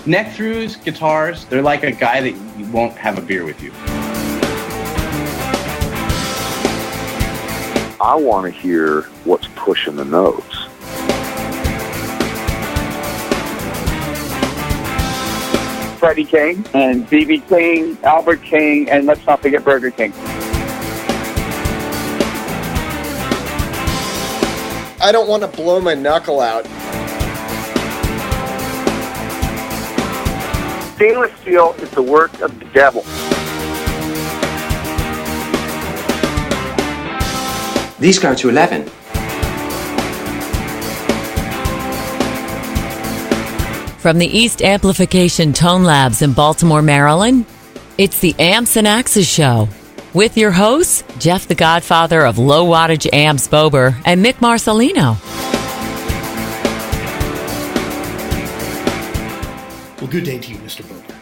Neck-throughs, guitars, they're like a guy that you won't have a beer with you. I want to hear what's pushing the notes. Freddie King and B.B. King, Albert King, and let's not forget Burger King. I don't want to blow my knuckle out. Stainless steel is the work of the devil. These go to 11. From the East Amplification Tone Labs in Baltimore, Maryland, it's the Amps and Axes Show with your hosts, Jeff the Godfather of Low Wattage Amps Bober and Mick Marcelino. Well, good day to you, Mr. Bober.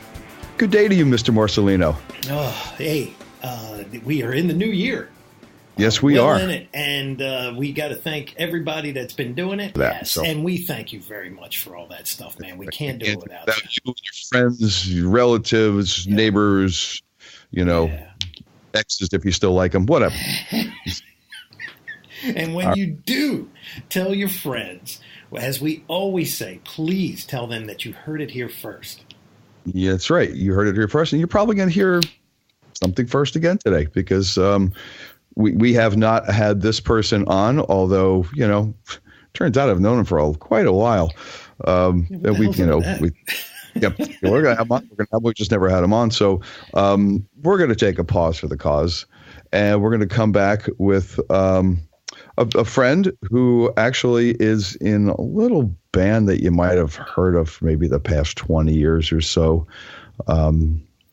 Good day to you, Mr. Marcelino. Oh, hey, we are in the new year. Yes, we are. In it, and we got to thank everybody that's been doing it. And we thank you very much for all that stuff, man. We can't do it without you. Your friends, your relatives, neighbors, exes if you still like them, whatever. And when you do tell your friends, as we always say, please tell them that you heard it here first. Yeah, that's right. You heard it here first, and you're probably going to hear something first again today because we have not had this person on, although, turns out I've known him for quite a while. We're going to have him on. We just never had him on. So we're going to take a pause for the cause, and we're going to come back with a friend who actually is in a little band that you might have heard of maybe the past 20 years or so.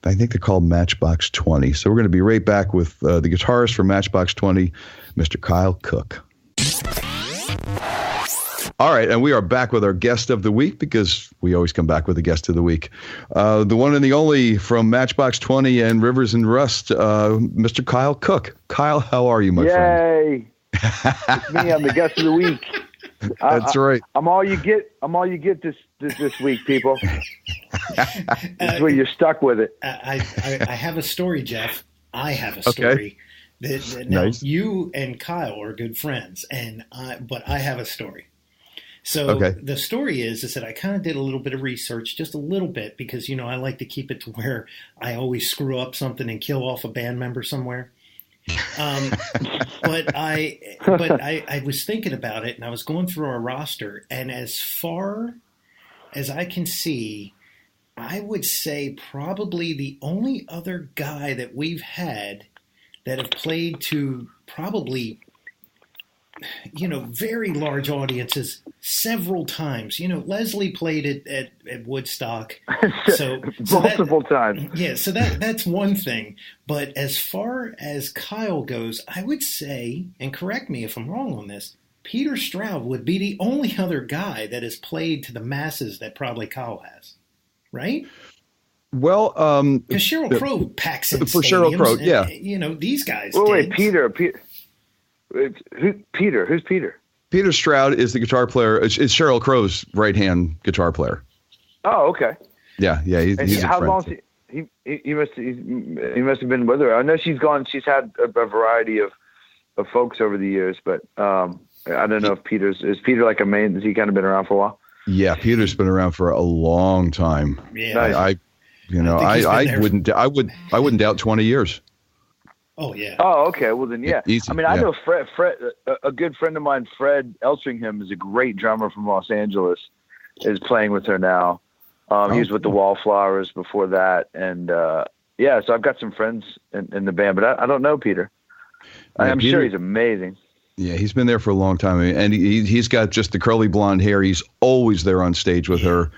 I think they're called Matchbox 20. So we're going to be right back with the guitarist from Matchbox 20, Mr. Kyle Cook. All right, and we are back with our guest of the week because we always come back with a guest of the week. The one and the only from Matchbox 20 and Rivers and Rust, Mr. Kyle Cook. Kyle, how are you, my friend? Yay! It's me. I'm the guest of the week. That's right. I'm all you get. I'm all you get this week, people. This is where you're stuck with it. I have a story, Jeff. I have a story. Okay. Now, nice. You and Kyle are good friends, but I have a story. So The story is that I kind of did a little bit of research, just a little bit, because I like to keep it to where I always screw up something and kill off a band member somewhere. But I was thinking about it, and I was going through our roster, and as far as I can see, I would say probably the only other guy that we've had that have played to probably, very large audiences several times. Leslie played at Woodstock. So multiple times. Yeah, so that's one thing. But as far as Kyle goes, I would say, and correct me if I'm wrong on this, Peter Stroud would be the only other guy that has played to the masses that probably Kyle has. Right? Well, because Sheryl Crow packs in for Sheryl Crow, yeah. These guys. Wait, Peter. Who's Peter? Peter Stroud is the guitar player. It's Sheryl Crow's right-hand guitar player. Oh, okay. Yeah. He's how long? He must have been with her. I know she's gone. She's had a variety of folks over the years, but I don't know if is Peter like a main? Has he kind of been around for a while? Yeah, Peter's been around for a long time. Yeah, I wouldn't doubt 20 years. Oh yeah. Oh, okay. Well then, yeah. Easy, I know Fred, a good friend of mine, Fred Elstringham, is a great drummer from Los Angeles. Is playing with her now. He was with the Wallflowers before that, and so I've got some friends in the band, but I don't know Peter. I'm sure he's amazing. Yeah, he's been there for a long time, and he's got just the curly blonde hair. He's always there on stage with her.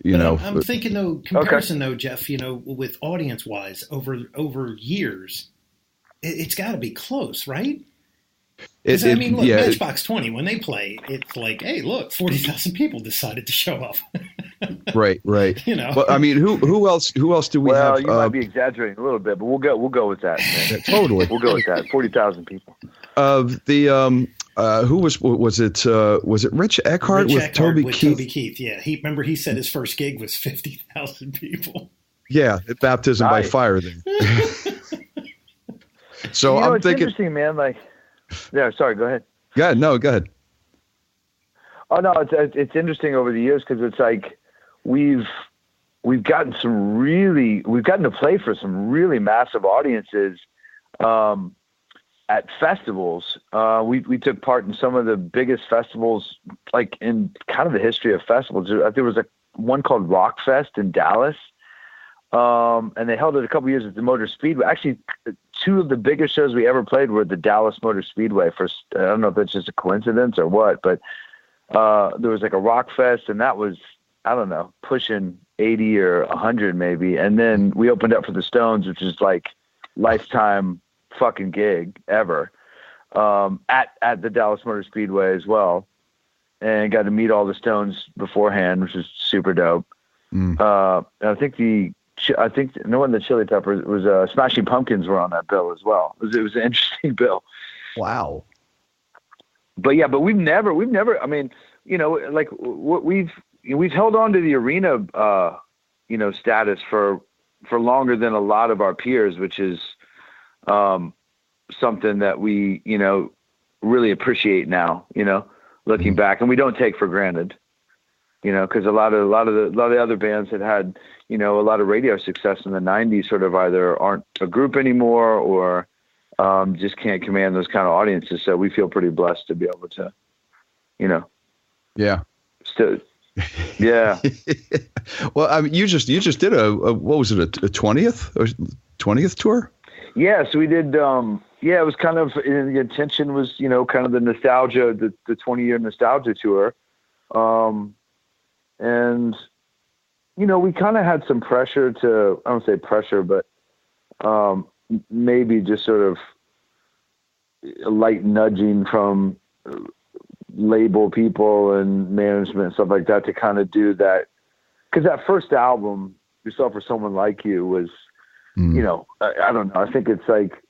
I'm thinking though, comparison though, Jeff. With audience wise, over years, it's got to be close, right? Matchbox 20 when they play, it's like, hey, look, 40,000 people decided to show up. Right. But I mean, who else do we have? Well, you might be exaggerating a little bit, but we'll go with that. Totally, we'll go with that. 40,000 people. who was it Rich Eckhart with Toby Keith? Toby Keith, yeah. He said his first gig was 50,000 people. Yeah, baptism by fire then. So I'm it's thinking, interesting, man. Like, yeah, sorry, go ahead. Yeah, no, go ahead. Oh no, it's interesting over the years because it's like we've gotten to play for some really massive audiences at festivals. We took part in some of the biggest festivals, like in kind of the history of festivals. There was one called Rock Fest in Dallas. And they held it a couple years at the Motor Speedway. Actually, two of the biggest shows we ever played were at the Dallas Motor Speedway. I don't know if that's just a coincidence or what, but there was like a Rock Fest, and that was, I don't know, pushing 80 or 100 maybe. And then we opened up for the Stones, which is like lifetime fucking gig ever, at the Dallas Motor Speedway as well, and got to meet all the Stones beforehand, which was super dope. I think no one, the Chili Peppers was Smashing Pumpkins were on that bill as well. It was an interesting bill. Wow. But we've never. I mean, like we've held on to the arena, status for longer than a lot of our peers, which is something that we really appreciate now. Looking back, and we don't take for granted. Because a lot of the other bands that had, a lot of radio success in the 90s sort of either aren't a group anymore or just can't command those kind of audiences. So we feel pretty blessed to be able to, Yeah. Still, yeah. Well, I mean, you just did what was it, a 20th tour? Yeah. So we did, it was kind of, the intention was, kind of the nostalgia, the 20-year nostalgia tour. And, we kind of had some pressure to, I don't say pressure, but maybe just sort of light nudging from label people and management and stuff like that to kind of do that. Because that first album, Yourself for Someone Like You, was, I don't know. I think it's like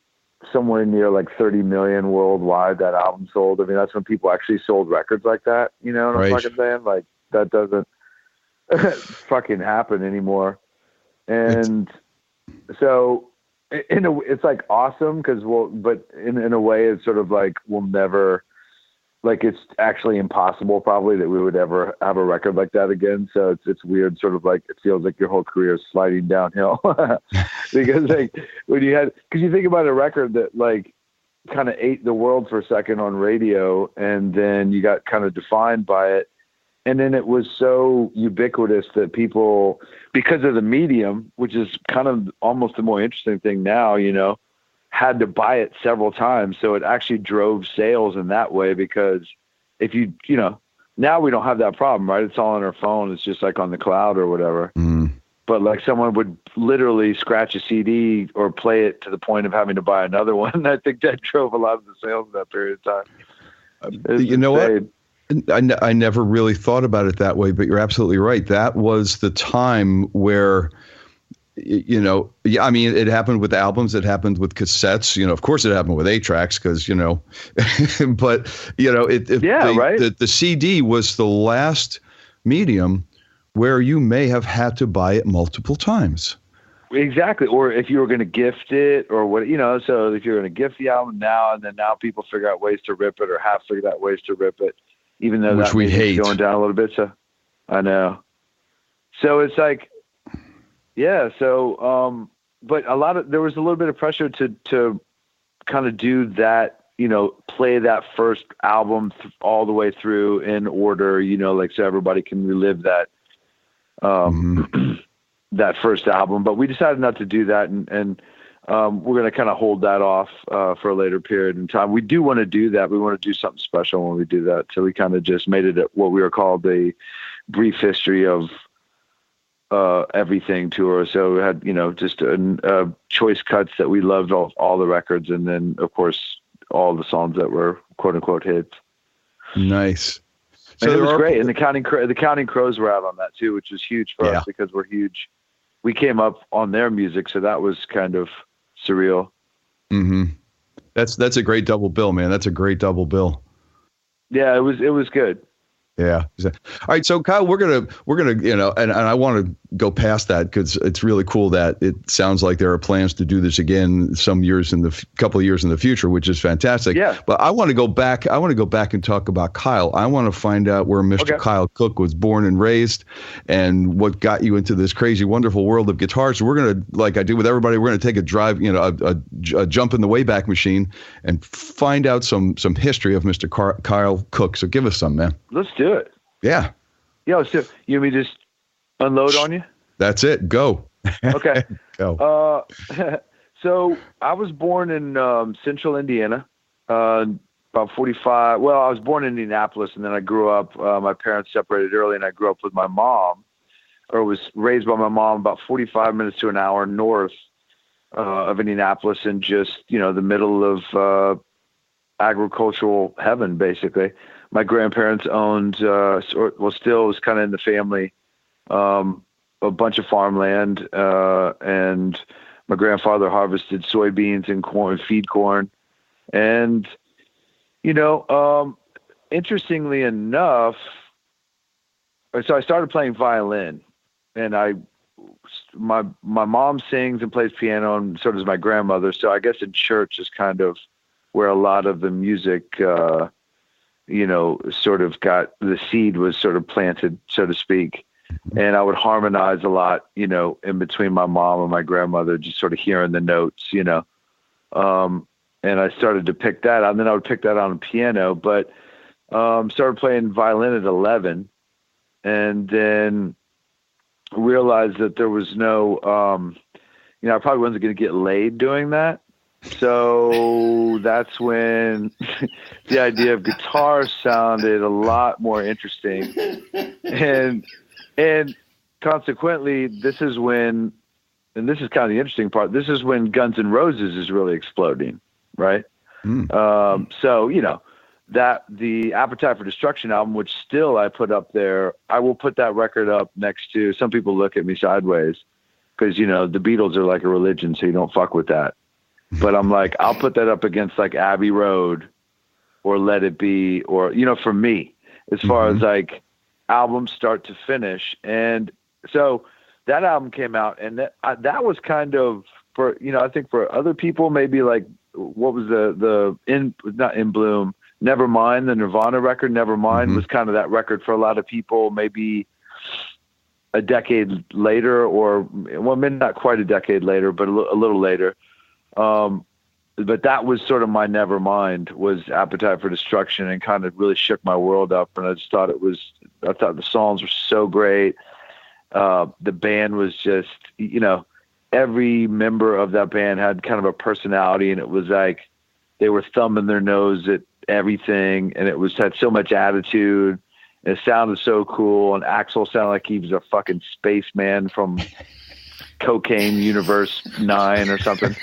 somewhere near like 30 million worldwide that album sold. I mean, that's when people actually sold records like that. You know what I'm fucking saying? Like, that doesn't fucking happen anymore. And so it's like awesome because but in a way it's sort of like we'll never, like it's actually impossible probably that we would ever have a record like that again. So it's weird, sort of like it feels like your whole career is sliding downhill because like because you think about a record that like kind of ate the world for a second on radio and then you got kind of defined by it. And then it was so ubiquitous that people, because of the medium, which is kind of almost the more interesting thing now, had to buy it several times. So it actually drove sales in that way because if now we don't have that problem, right? It's all on our phone. It's just like on the cloud or whatever. But like someone would literally scratch a CD or play it to the point of having to buy another one. I think that drove a lot of the sales in that period of time. You know what? I never really thought about it that way, but you're absolutely right. That was the time where, I mean, it happened with albums. It happened with cassettes. Of course it happened with 8-tracks because, but, the CD was the last medium where you may have had to buy it multiple times. Exactly. Or if you were going to gift it or what, so if you're going to gift the album now, and then now people figure out ways to rip it or have figured out ways to rip it. Even though which we hate going down a little bit. So I know. So it's like, yeah. So, but there was a little bit of pressure to kind of do that, play that first album all the way through in order, like, so everybody can relive that, that first album, but we decided not to do that. And we're going to kind of hold that off for a later period in time. We do want to do that. We want to do something special when we do that. So we kind of just made it what we were called the brief history of everything tour. So we had, just choice cuts that we loved all the records. And then of course, all the songs that were quote unquote hits. Nice. So it was great. And the Counting Crows were out on that too, which was huge for us because we're huge. We came up on their music. So that was kind of surreal. That's a great double bill, man. That's a great double bill. Yeah, it was good. Yeah. All right. So Kyle, we're gonna, and I want to go past that because it's really cool that it sounds like there are plans to do this again couple of years in the future, which is fantastic. Yeah. But I want to go back. and talk about Kyle. I want to find out where Mr. Kyle Cook was born and raised and what got you into this crazy, wonderful world of guitars. So we're going to, like I do with everybody, we're going to take a drive, a jump in the Wayback Machine and find out some history of Mr. Kyle Cook. So give us some, man. Let's do it. Yeah. Yeah. Let's do it. You want me to just unload on you? That's it. Go. Okay. Go. So I was born in central Indiana, about 45. Well, I was born in Indianapolis, and then I grew up. My parents separated early, and I grew up with my mom, or was raised by my mom about 45 minutes to an hour north of Indianapolis, in just the middle of agricultural heaven, basically. My grandparents owned, still was kind of in the family, a bunch of farmland, and my grandfather harvested soybeans and corn, feed corn. And, interestingly enough, so I started playing violin, and my mom sings and plays piano, and so does my grandmother. So I guess in church is kind of where a lot of the music, sort of the seed was sort of planted, so to speak. And I would harmonize a lot, in between my mom and my grandmother, just sort of hearing the notes, and I started to pick that out, and then I would pick that on the piano, but started playing violin at 11, and then realized that there was no, I probably wasn't going to get laid doing that. So that's when the idea of guitar sounded a lot more interesting. And consequently, this is when, and this is kind of the interesting part, this is when Guns N' Roses is really exploding, right? So, that the Appetite for Destruction album, which still I put up there, I will put that record up next to, some people look at me sideways because, the Beatles are like a religion, so you don't fuck with that. But I'm like, I'll put that up against like Abbey Road or Let It Be, or, for me, as far as like albums start to finish. And so that album came out, and that was kind of, for, I think for other people, maybe like, what was not In Bloom, Nevermind, the Nirvana record, Nevermind was kind of that record for a lot of people, maybe a decade later, or, well, maybe not quite a decade later, but a little later. But that was sort of my Nevermind, was Appetite for Destruction, and kind of really shook my world up. And I just thought I thought the songs were so great. The band was just, every member of that band had kind of a personality, and it was like they were thumbing their nose at everything, and it had so much attitude, and it sounded so cool. And Axl sounded like he was a fucking spaceman from Cocaine Universe 9 or something.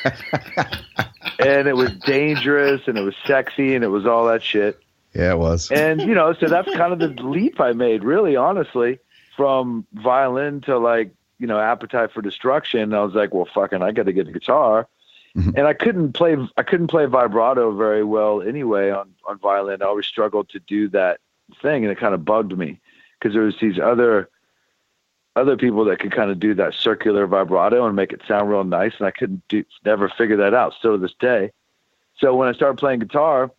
And it was dangerous, and it was sexy, and it was all that shit. Yeah, it was. And, so that's kind of the leap I made, really, honestly, from violin to like, Appetite for Destruction. I was like, well, fucking, I got to get a guitar. And I couldn't play vibrato very well anyway on violin. I always struggled to do that thing, and it kind of bugged me because there was these other people that could kind of do that circular vibrato and make it sound real nice, and I never figure that out, still to this day. So when I started playing guitar,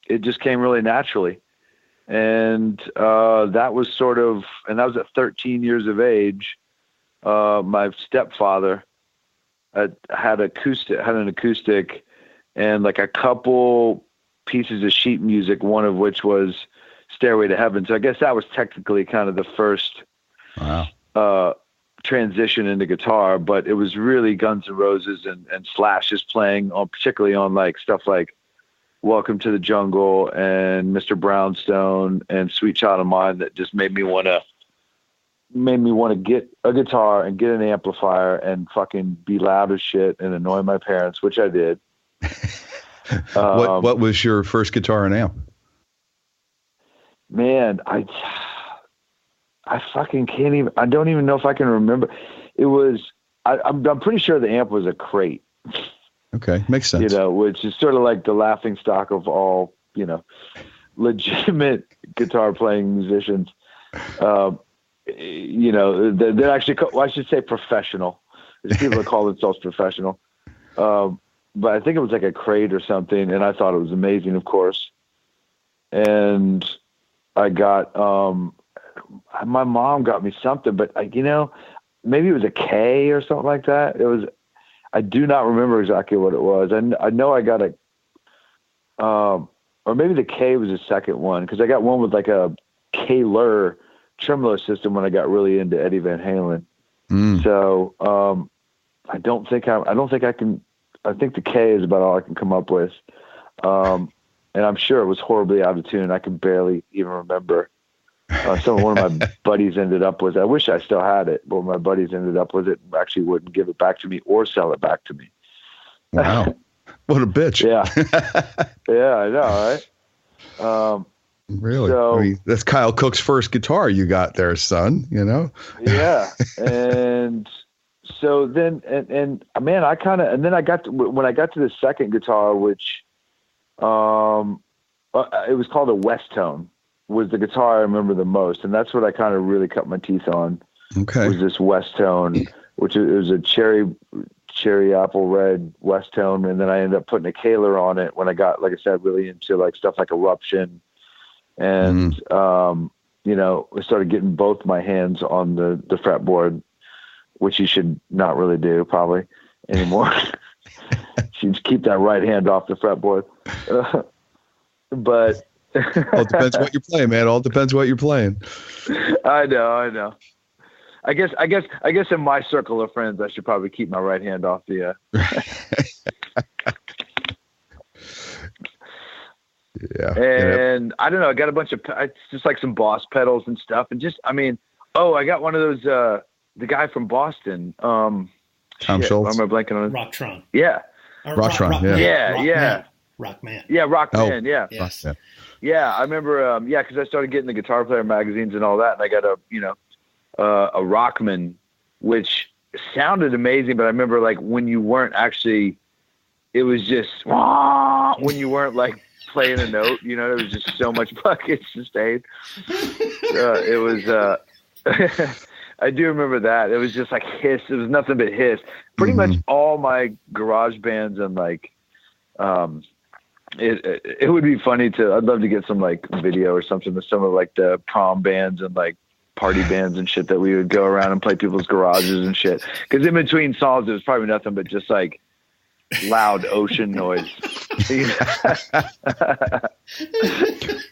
it just came really naturally. And that was sort of, and that was at 13 years of age. My stepfather had an acoustic and like a couple pieces of sheet music, one of which was Stairway to Heaven. So I guess that was technically kind of the first transition into guitar, but it was really Guns N' Roses and Slash's playing on, particularly on like stuff like Welcome to the Jungle and Mr. Brownstone and Sweet Child of Mine, that just made me want to get a guitar and get an amplifier and fucking be loud as shit and annoy my parents, which I did. What was your first guitar and amp? Man, I fucking can't even, I don't even know if I can remember. It was, I'm pretty sure the amp was a crate. Okay. Makes sense. Which is sort of like the laughing stock of all, legitimate guitar playing musicians, you know, they're actually, well, I should say professional. There's people that call themselves professional. But I think it was like a crate or something, and I thought it was amazing, of course. And I got, my mom got me something, but you know, maybe it was a K or something like that. I do not remember exactly what it was. I know I got a, or maybe the K was the second one, because I got one with like a K-Lur tremolo system when I got really into Eddie Van Halen. So I think the K is about all I can come up with. And I'm sure it was horribly out of tune. I can barely even remember. One of my buddies ended up with it. I wish I still had it, but my buddies ended up with it and actually wouldn't give it back to me or sell it back to me. Wow. What a bitch. Yeah. Yeah, I know, right? Really? So, I mean, that's Kyle Cook's first guitar you got there, son, you know? Yeah. And so then, and man, then I got when I got to the second guitar, which, it was called a West Tone, was the guitar I remember the most. And that's what I kind of really cut my teeth on. Okay. Was this West Tone, which it was a cherry apple red West Tone. And then I ended up putting a K-Lur on it when I got, like I said, really into like stuff like Eruption. And, you know, I started getting both my hands on the fretboard, which you should not really do probably anymore. You should keep that right hand off the fretboard. But well, it depends what you're playing, man. All depends what you're playing. I know. I guess in my circle of friends, I should probably keep my right hand off the. Yeah. And I don't know. I got a bunch of just like some Boss pedals and stuff, and just I got one of those. The guy from Boston. Tom Schultz. Why am I blanking on it? Rocktron. Yeah. Rocktron. Yeah. Rockman. Yeah, Rockman. Yeah. Yes. Yeah, I remember. Because I started getting the Guitar Player magazines and all that, and I got a Rockman, which sounded amazing. But I remember like when you weren't actually, it was just when you weren't like playing a note. You know, there was just so much bucket sustain. It was. I do remember that. It was just like hiss. It was nothing but hiss. Pretty much all my garage bands and like, it would be funny I'd love to get some like video or something of some of like the prom bands and like party bands and shit that we would go around and play people's garages and shit. Cause in between songs, it was probably nothing but just like loud ocean noise.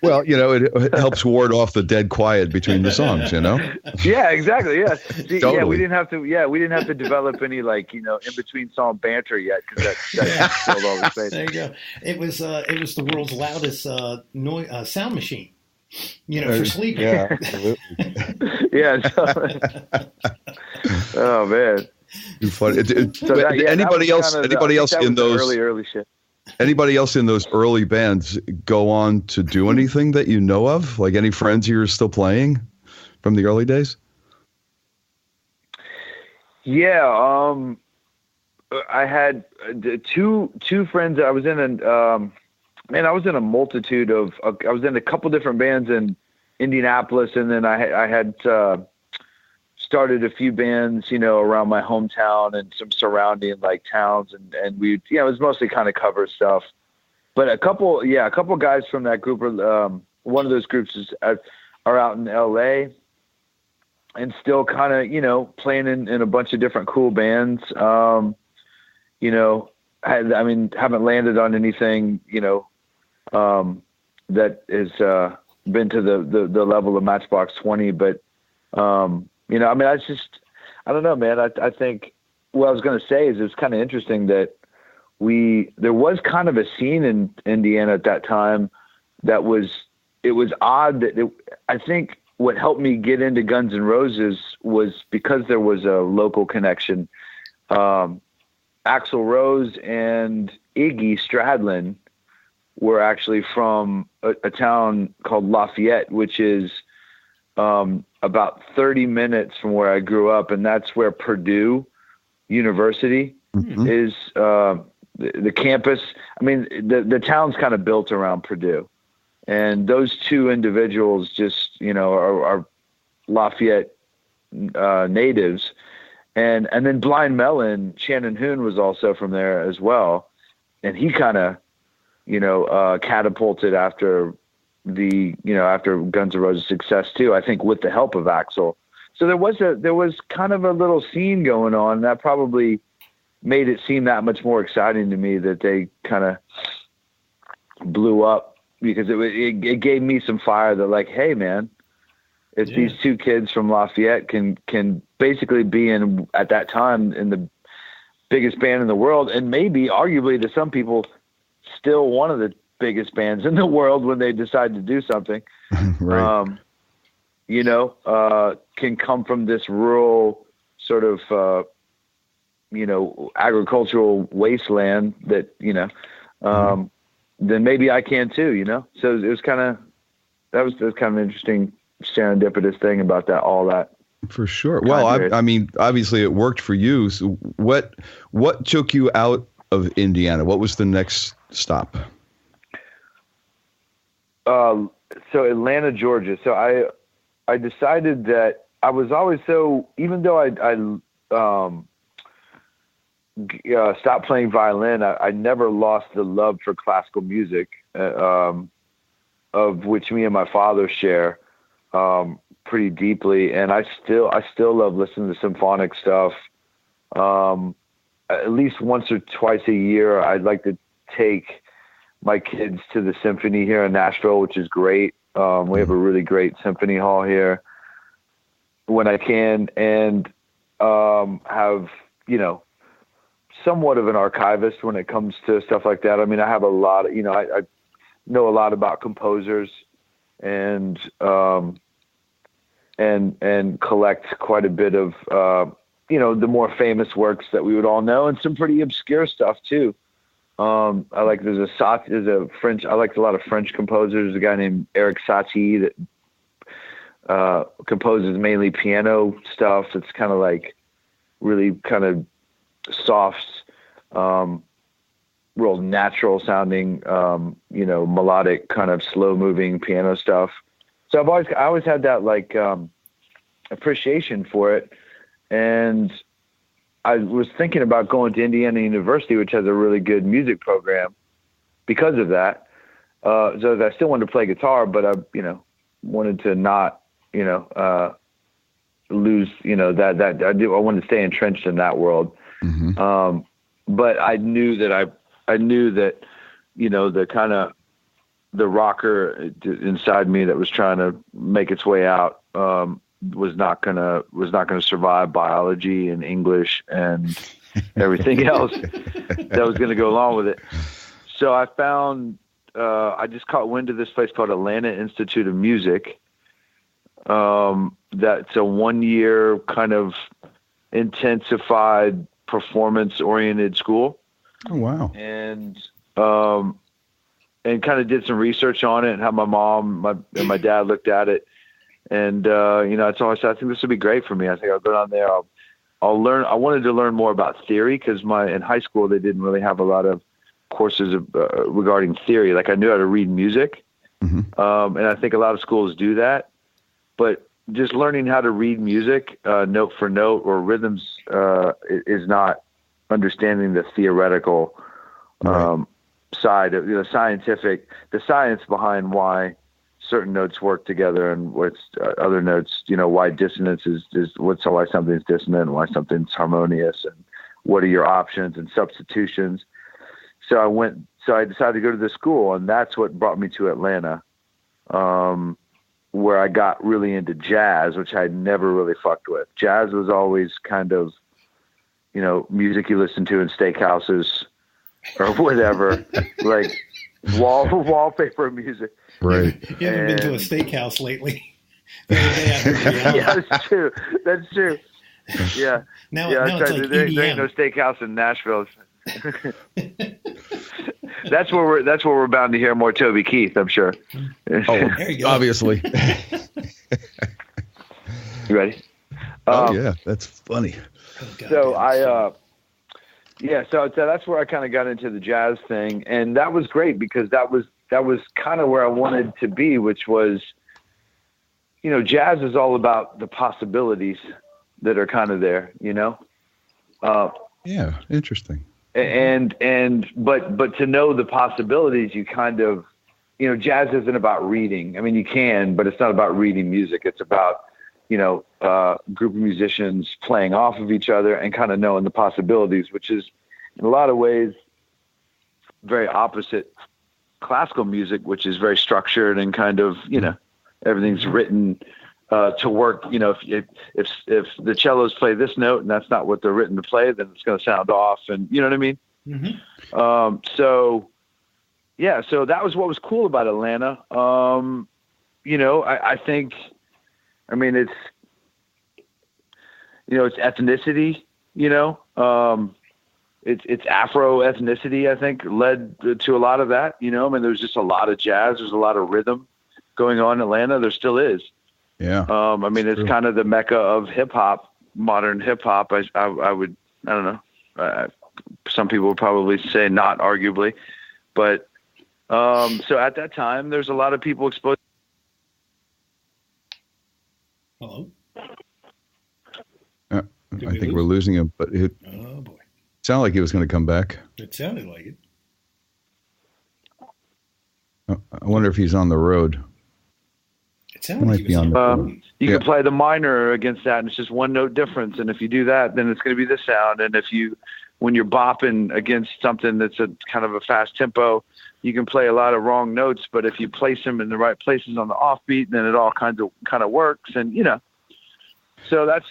Well, you know, it helps ward off the dead quiet between the songs, you know? Yeah, exactly. Yeah. See, totally. Yeah, we didn't have to develop any like, you know, in between song banter yet. Cause that filled all the space. There you go. It was the world's loudest, sound machine, you know, for sleeping. Yeah, absolutely. Yeah. Oh man. Funny. Anybody else in those early shit? Anybody else in those early bands go on to do anything that you know of? Like any friends you're still playing from the early days? Yeah. I had two friends that I was in, and I was in a multitude of. I was in a couple different bands in Indianapolis, and then I had started a few bands, you know, around my hometown and some surrounding like towns, and we, it was mostly kind of cover stuff. But a couple guys from that group one of those groups are out in LA and still kind of, you know, playing in a bunch of different cool bands. You know, haven't landed on anything, you know, that has been to the level of Matchbox 20, but you know, I don't know, man. I think what I was going to say is it's kind of interesting that there was kind of a scene in Indiana at that time it was odd that I think what helped me get into Guns N' Roses was because there was a local connection. Axl Rose and Iggy Stradlin were actually from a town called Lafayette, which is about 30 minutes from where I grew up, and that's where Purdue University is, the campus. I mean, the town's kind of built around Purdue, And those two individuals just, are Lafayette natives. And then Blind Melon, Shannon Hoon was also from there as well. And he kind of, catapulted after after Guns N' Roses' success too, I think with the help of Axl. So there was kind of a little scene going on that probably made it seem that much more exciting to me that they kind of blew up, because it gave me some fire that, like, hey man, if these two kids from Lafayette can basically be at that time in the biggest band in the world, and maybe arguably to some people still one of the biggest bands in the world when they decide to do something, right. Can come from this rural sort of, agricultural wasteland that, then maybe I can too, So it was that was kind of an interesting serendipitous thing about all that. For sure. Well, I mean, obviously it worked for you. So what took you out of Indiana? What was the next stop? So Atlanta, Georgia. So I decided that I was always even though I stopped playing violin, I never lost the love for classical music, of which me and my father share pretty deeply. And I still love listening to symphonic stuff. At least once or twice a year, I'd like to take my kids to the symphony here in Nashville, which is great. We have a really great symphony hall here when I can, and have, somewhat of an archivist when it comes to stuff like that. I mean, I have a lot of, I know a lot about composers and collect quite a bit of, the more famous works that we would all know, and some pretty obscure stuff too. I like a lot of French composers. There's a guy named Eric Satie that composes mainly piano stuff. It's kind of like really kind of soft, real natural sounding, melodic kind of slow moving piano stuff. So I always had that like appreciation for it, and I was thinking about going to Indiana University, which has a really good music program because of that. So I still wanted to play guitar, but I, wanted to not, lose, that I wanted to stay entrenched in that world. Mm-hmm. But I knew that the kind of the rocker inside me that was trying to make its way out, was not gonna survive biology and English and everything else that was gonna go along with it. So I found I just caught wind of this place called Atlanta Institute of Music. That's a 1-year kind of intensified performance-oriented school. Oh wow! And kind of did some research on it and how my mom and my dad looked at it. And, that's all I said. I think this would be great for me. I think I'll go down there. I'll learn. I wanted to learn more about theory because in high school, they didn't really have a lot of courses regarding theory. Like I knew how to read music. Mm-hmm. And I think a lot of schools do that, but just learning how to read music, note for note or rhythms, is not understanding the theoretical, side of the science behind why certain notes work together and what's other notes, why dissonance is why something's dissonant and why something's harmonious and what are your options and substitutions. So I decided to go to this school, and that's what brought me to Atlanta, where I got really into jazz, which I'd never really fucked with. Jazz was always kind of, music you listen to in steakhouses or whatever, like wallpaper music. Right. You haven't been to a steakhouse lately. The other day I heard yeah, that's true. Yeah. Now it's like there ain't no steakhouse in Nashville. That's where we're bound to hear more Toby Keith, I'm sure. Oh, there you go. Obviously. You ready? Yeah, that's funny. So so that's where I kind of got into the jazz thing, and that was great because that was kind of where I wanted to be, which was, you know, jazz is all about the possibilities that are kind of there, you know? Yeah. Interesting. But to know the possibilities, you kind of, you know, jazz isn't about reading. I mean, you can, but it's not about reading music. It's about, you know, a group of musicians playing off of each other and kind of knowing the possibilities, which is in a lot of ways very opposite classical music, which is very structured and kind of, you know, everything's written to work. You know, if the cellos play this note and that's not what they're written to play, then it's going to sound off. And you know what I mean? Mm-hmm. So that was what was cool about Atlanta. You know, I think, I mean, it's, you know, it's ethnicity, you know, it's Afro ethnicity, I think, led to a lot of that, you know. I mean, there's just a lot of jazz. There's a lot of rhythm going on in Atlanta. There still is. Yeah. I mean, it's kind of the mecca of hip hop, modern hip hop. I don't know. Some people would probably say not, arguably, but so at that time, there's a lot of people exposed. Hello. I think we're losing him, but oh boy, sounded like he was going to come back. It sounded like it. I wonder if he's on the road. It sounded like he was on the road. You can play the minor against that, and it's just one note difference. And if you do that, then it's going to be this sound. And when you're bopping against something that's a kind of a fast tempo, you can play a lot of wrong notes. But if you place them in the right places on the offbeat, then it all kind of works. And you know, so that's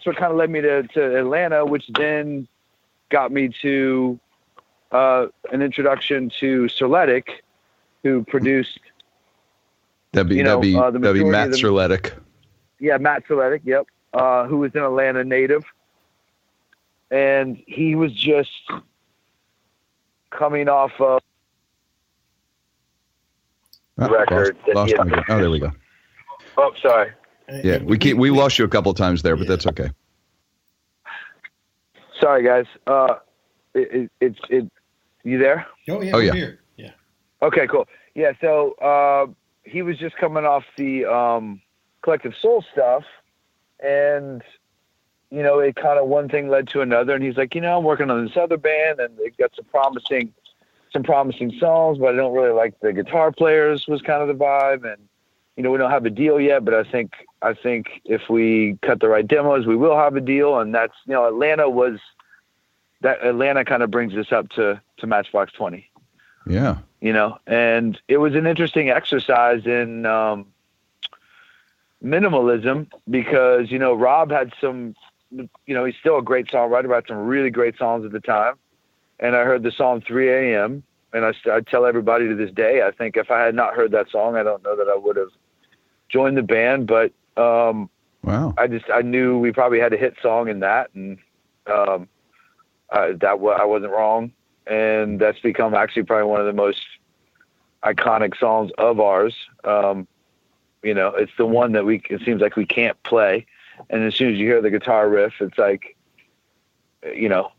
what kind of led me to Atlanta, which then got me to an introduction to Serletic, who produced. That'd be Matt Serletic. Yeah, Matt Serletic. Yep, who was an Atlanta native, and he was just coming off of record. There we go. Oh, sorry. Yeah, we lost you a couple of times there, but that's okay. Sorry, guys. You there? Oh yeah. I'm here. Yeah. Okay, cool. Yeah, so he was just coming off the Collective Soul stuff, and you know, it kind of one thing led to another, and he's like, you know, I'm working on this other band, and they've got some promising songs, but I don't really like the guitar players. Was kind of the vibe, and you know, we don't have a deal yet, but I think if we cut the right demos, we will have a deal, and that's, you know, Atlanta kind of brings us up to Matchbox 20. Yeah. You know, and it was an interesting exercise in minimalism because, you know, Rob had some, you know, he's still a great songwriter, had some really great songs at the time. And I heard the song 3 a.m. and I tell everybody to this day, I think if I had not heard that song, I don't know that I would have joined the band, but wow. I knew we probably had a hit song in that, and I wasn't wrong. And that's become actually probably one of the most iconic songs of ours. You know, it's the one that it seems like we can't play. And as soon as you hear the guitar riff, it's like, you know,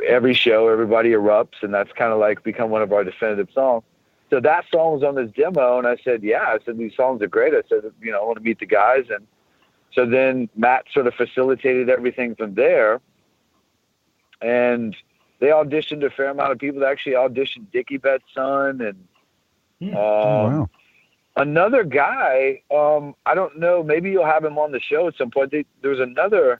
every show, everybody erupts, and that's kind of like become one of our definitive songs. So that song was on this demo, and I said, these songs are great. I said, you know, I want to meet the guys. And so then Matt sort of facilitated everything from there. And they auditioned a fair amount of people. They actually auditioned Dickie Betts' son and wow. Another guy. I don't know. Maybe you'll have him on the show at some point. There was another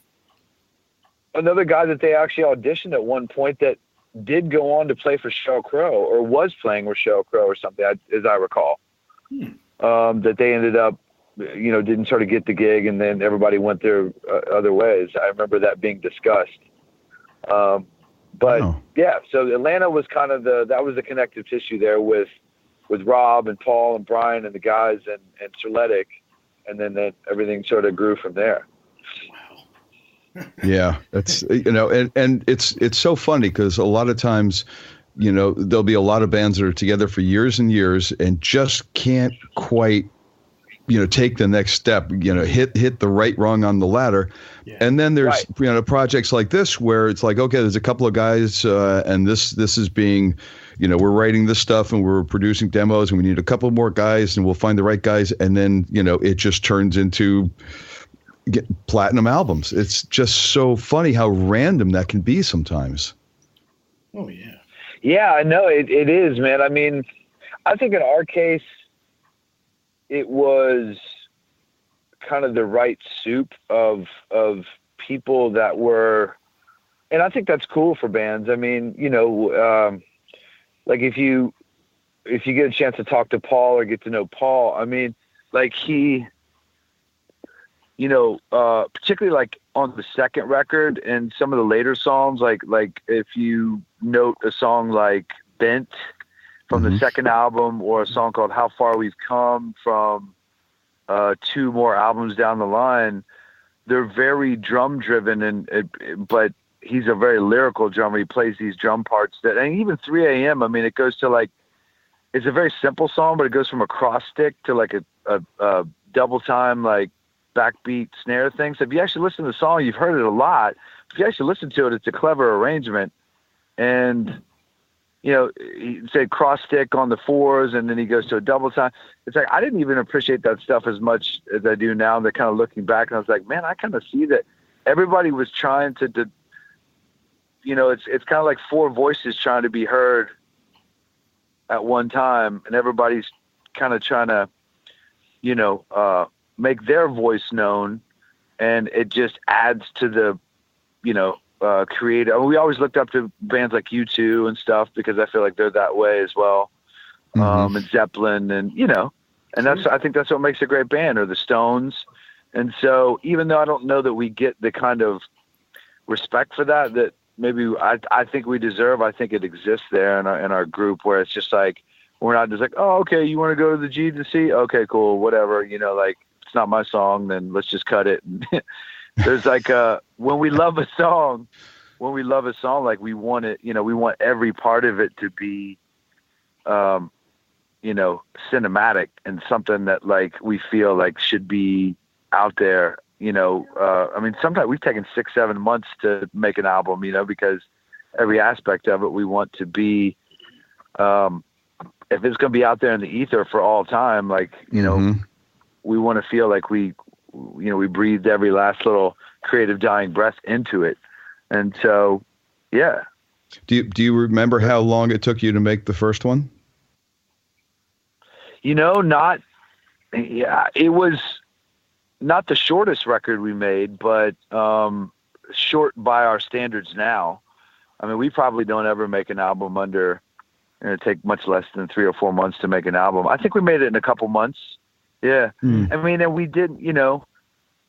guy that they actually auditioned at one point that did go on to play for Sheryl Crow, or was playing with Sheryl Crow or something, as I recall. That they ended up, you know, didn't sort of get the gig, and then everybody went their other ways. I remember that being discussed. Yeah, so Atlanta was kind of that was the connective tissue there with Rob and Paul and Brian and the guys and Serletic, and then everything sort of grew from there. Wow. Yeah, that's, you know, and it's so funny because a lot of times, you know, there'll be a lot of bands that are together for years and years and just can't quite, you know, take the next step, you know, hit the right rung on the ladder. Yeah. And then there's, you know, projects like this where it's like, okay, there's a couple of guys and this is being, we're writing this stuff and we're producing demos and we need a couple more guys and we'll find the right guys. And then, it just turns into platinum albums. It's just so funny how random that can be sometimes. Oh, yeah. Yeah, I know it is, man. I mean, I think in our case, it was kind of the right soup of people that were, and I think that's cool for bands. I mean, like if you get a chance to talk to Paul or get to know Paul, I mean, like he, particularly like on the second record and some of the later songs, like if you note a song like Bent from the second album, or a song called How Far We've Come from 2 more albums down the line, they're very drum driven, but he's a very lyrical drummer. He plays these drum parts and even 3 a.m. I mean, it goes to like, it's a very simple song, but it goes from a cross stick to like a double time, like backbeat snare thing. So if you actually listen to the song, you've heard it a lot. If you actually listen to it, it's a clever arrangement. And, he said cross stick on the 4s, and then he goes to a double time. It's like, I didn't even appreciate that stuff as much as I do now. They're kind of looking back, and I was like, man, I kind of see that everybody was trying to it's kind of like 4 voices trying to be heard at one time, and everybody's kind of trying to, make their voice known, and it just adds to the, creative. I mean, we always looked up to bands like U2 and stuff because I feel like they're that way as well, and Zeppelin, and and I think that's what makes a great band, or the Stones. And so, even though I don't know that we get the kind of respect for that maybe I think we deserve, I think it exists there in our group, where it's just like, we're not just like, oh, okay, you want to go to the G to C? Okay, cool, whatever. Like, it's not my song, then let's just cut it. There's like when we love a song, like we want it, we want every part of it to be, cinematic and something that like we feel like should be out there. I mean, sometimes we've taken 6-7 months to make an album, because every aspect of it we want to be, if it's going to be out there in the ether for all time, like, we want to feel like we breathed every last little creative dying breath into it. And so, yeah. Do you remember how long it took you to make the first one? It was not the shortest record we made, but short by our standards now. I mean, we probably don't ever make an album under, it'd take much less than 3 or 4 months to make an album. I think we made it in a couple months. Yeah. I mean, and we did, you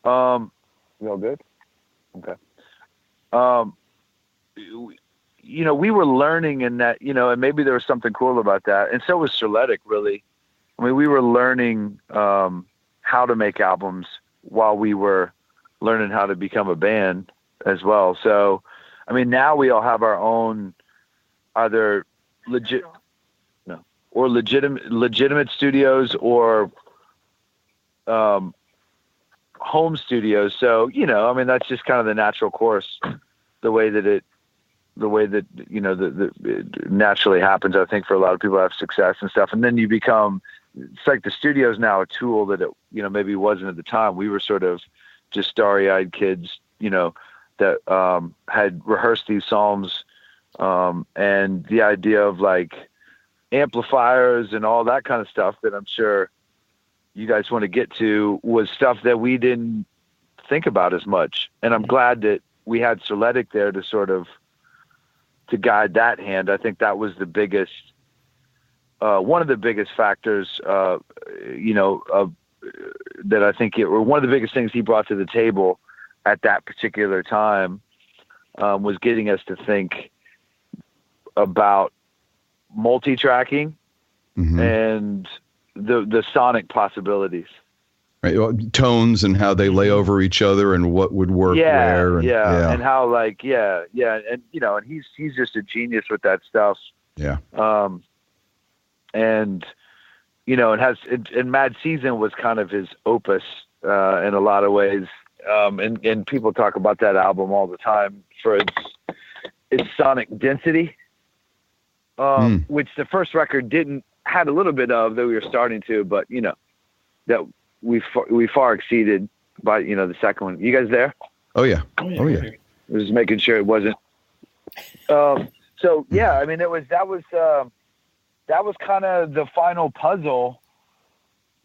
all good? Okay. We were learning in that, and maybe there was something cool about that. And so was Serletic, really. I mean, we were learning how to make albums while we were learning how to become a band as well. So, I mean, now we all have our own either legitimate studios or home studios. So, I mean, that's just kind of the natural course, the way that it naturally happens, I think, for a lot of people who have success and stuff. And then you become, it's like the studio is now a tool that it, maybe wasn't at the time. We were sort of just starry-eyed kids, that had rehearsed these songs, and the idea of like amplifiers and all that kind of stuff that I'm sure you guys want to get to was stuff that we didn't think about as much. And I'm glad that we had Serletic there to sort of to guide that hand. I think that was the biggest, one of the biggest factors, that I think or one of the biggest things he brought to the table at that particular time, was getting us to think about multi-tracking and the sonic possibilities. Right. Tones and how they lay over each other and what would work where. And, and how and and he's just a genius with that stuff. Yeah. And Mad Season was kind of his opus in a lot of ways. And people talk about that album all the time for its sonic density. which the first record had a little bit of, that we were starting to, but that we far exceeded by, the second one. You guys there? Oh yeah. I was just making sure it wasn't. So yeah, I mean, that was kind of the final puzzle.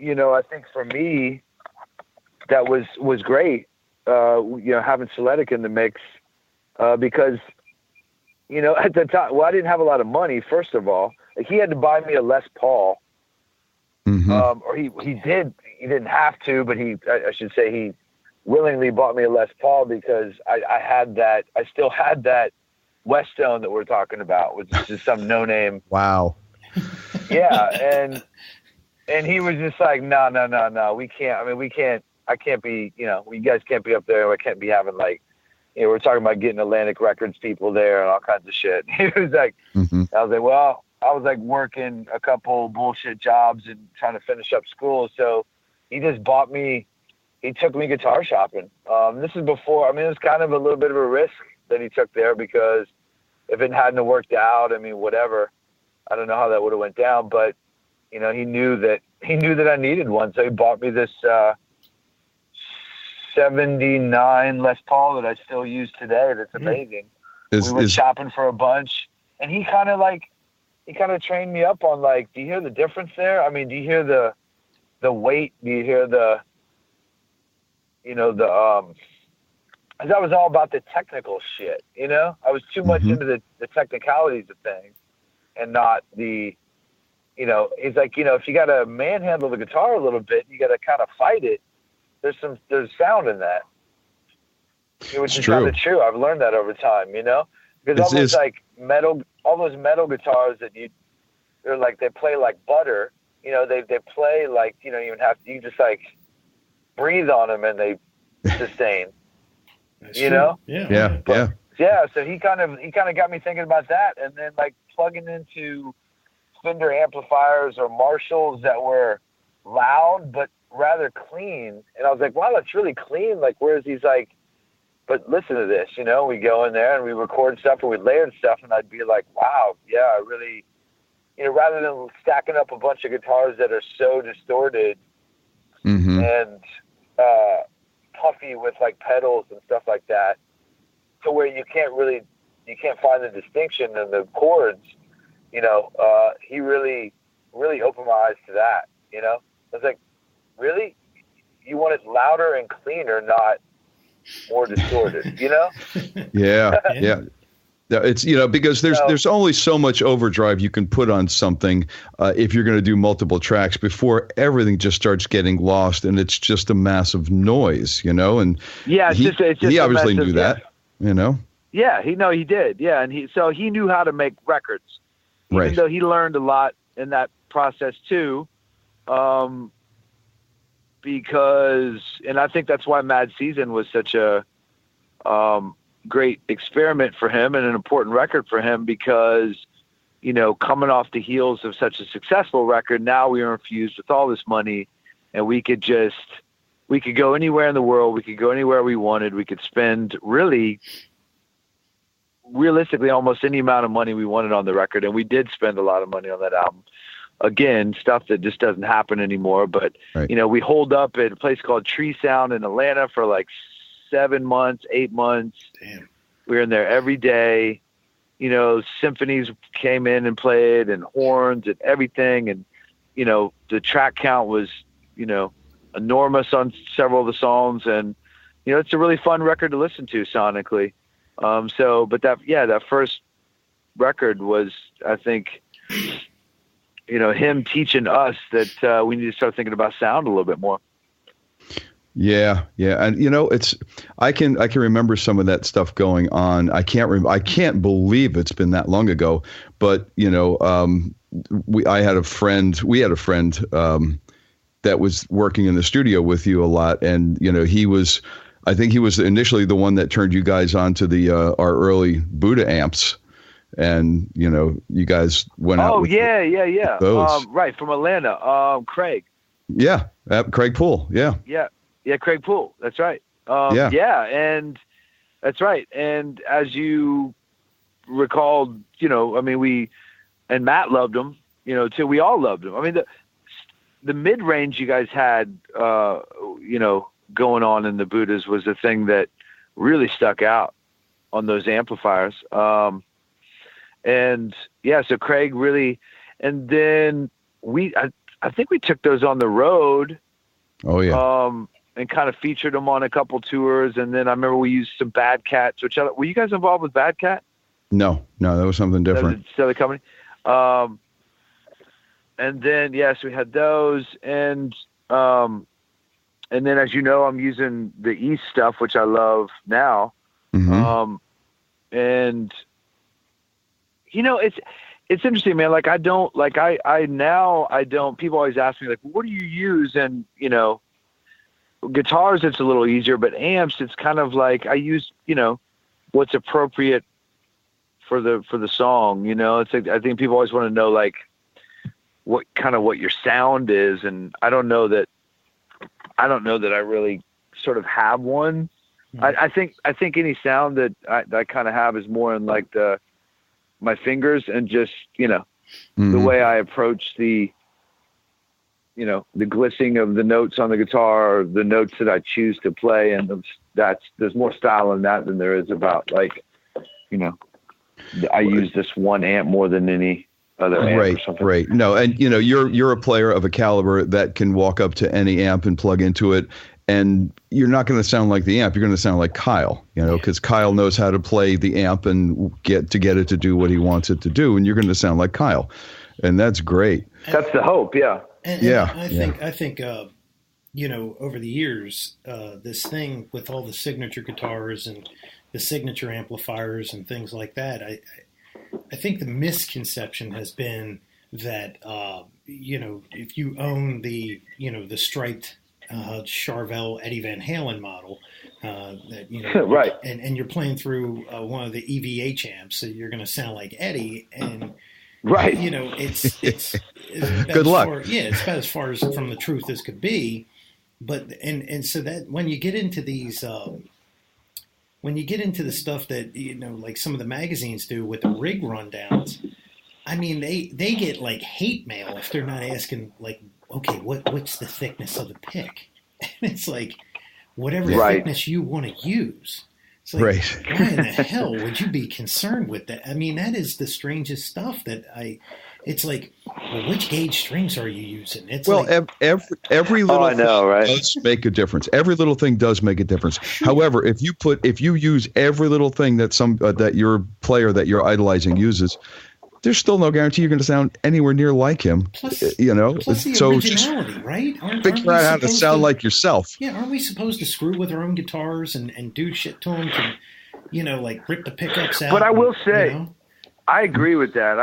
I think for me, that was great. Having Soletic in the mix, because at the time, I didn't have a lot of money. First of all, he had to buy me a Les Paul, or he did. He didn't have to, but I should say he willingly bought me a Les Paul because I had that. I still had that Westone that we're talking about, which is just some no-name. Wow. Yeah, and he was just like, no, we can't. I mean, we can't. I can't be. You guys can't be up there. I can't be having we're talking about getting Atlantic Records people there and all kinds of shit. He was like, I was like, well, I was working a couple bullshit jobs and trying to finish up school, so he just bought me. He took me guitar shopping. This is before. I mean, it was kind of a little bit of a risk that he took there, because if it hadn't worked out, I mean, whatever, I don't know how that would have went down, but he knew that I needed one. So he bought me this, 79 Les Paul that I still use today. That's amazing. We went shopping for a bunch, and he kind of trained me up on do you hear the difference there? I mean, do you hear the weight? Do you hear because I was all about the technical shit, I was too much into the technicalities of things and not the, he's like, if you got to manhandle the guitar a little bit, you got to kind of fight it. There's sound in that, which is kind of true. I've learned that over time, because almost like metal, all those metal guitars that they're they play like butter, they play you just breathe on them and they sustain. Yeah. So he kind of got me thinking about that, and then plugging into Fender amplifiers or Marshalls that were loud but rather clean, and I was like, wow, that's really clean. Where's these but listen to this, we go in there and we record stuff and we layer stuff, and I'd be like, wow, yeah, I really, rather than stacking up a bunch of guitars that are so distorted and puffy with pedals and stuff like that, to where you can't find the distinction in the chords, he really opened my eyes to that, I was like, really? You want it louder and cleaner, not more distorted, Yeah. It's, because there's only so much overdrive you can put on something if you're going to do multiple tracks before everything just starts getting lost and it's just a massive noise, and yeah, it's just he obviously knew that, Yeah, he did. Yeah. And he knew how to make records, even though he learned a lot in that process too. Because, and I think that's why Mad Season was such a great experiment for him and an important record for him, because, coming off the heels of such a successful record, now we were infused with all this money, and we could go anywhere in the world. We could go anywhere we wanted. We could spend realistically almost any amount of money we wanted on the record. And we did spend a lot of money on that album. Again, stuff that just doesn't happen anymore. But, we holed up at a place called Tree Sound in Atlanta for 7 months, 8 months. Damn. We were in there every day. Symphonies came in and played, and horns and everything. And, the track count was, enormous on several of the songs. And, it's a really fun record to listen to sonically. But that first record was, I think, him teaching us that we need to start thinking about sound a little bit more. Yeah. And I can remember some of that stuff going on. I can't believe it's been that long ago, but we had a friend that was working in the studio with you a lot. And, I think he was initially the one that turned you guys on to our early Buddha amps. And, you guys went out. Oh, yeah. Those. Right. From Atlanta. Craig. Yeah. Craig Poole. Yeah. Yeah. Craig Poole. That's right. Yeah. And that's right. And as you recalled, we and Matt loved them, too. We all loved them. I mean, the mid range you guys had, going on in the Buddhas was the thing that really stuck out on those amplifiers. So Craig really, and then I think we took those on the road. Oh yeah. And kind of featured them on a couple tours. And then I remember we used some Bad Cats, were you guys involved with Bad Cat? No, that was something different. That was the company. And then, so we had those. And then, as you know, I'm using the East stuff, which I love now. Mm-hmm. It's interesting, man. Like, people always ask me, like, what do you use? And, guitars, it's a little easier, but amps, it's kind of like I use, what's appropriate for the song. It's like, I think people always want to know, like, what your sound is. And I don't know that I really sort of have one. Mm-hmm. I think any sound that I kind of have is more in like my fingers and just, mm-hmm. the way I approach the glistening of the notes on the guitar, or the notes that I choose to play. And there's more style in that than there is about, like, I use this one amp more than any other amp or something. Right. No. And you're a player of a caliber that can walk up to any amp and plug into it. And you're not going to sound like the amp. You're going to sound like Kyle, because Kyle knows how to play the amp and get it to do what he wants it to do. And you're going to sound like Kyle. And that's great. That's the hope. Yeah. I think over the years, this thing with all the signature guitars and the signature amplifiers and things like that, I think the misconception has been that, if you own the striped Charvel Eddie Van Halen model, right, and you're playing through one of the EVH amps, so you're going to sound like Eddie, and right, it's good luck. It's about as far as from the truth as could be. But and so that when you get into these, when you get into the stuff that like some of the magazines do with the rig rundowns, I mean they get like hate mail if they're not asking, like, okay, what's the thickness of the pick? And it's like whatever thickness you want to use. It's like, why in the hell would you be concerned with that? I mean, that is the strangest stuff it's like, well, which gauge strings are you using? It's every little thing does make a difference. Every little thing does make a difference. However, if you use every little thing that your player that you're idolizing uses, there's still no guarantee you're going to sound anywhere near like him. Plus the originality, right? Figure out how to sound like yourself. Yeah, aren't we supposed to screw with our own guitars and do shit to them to, like rip the pickups out? But I will say, I agree with that.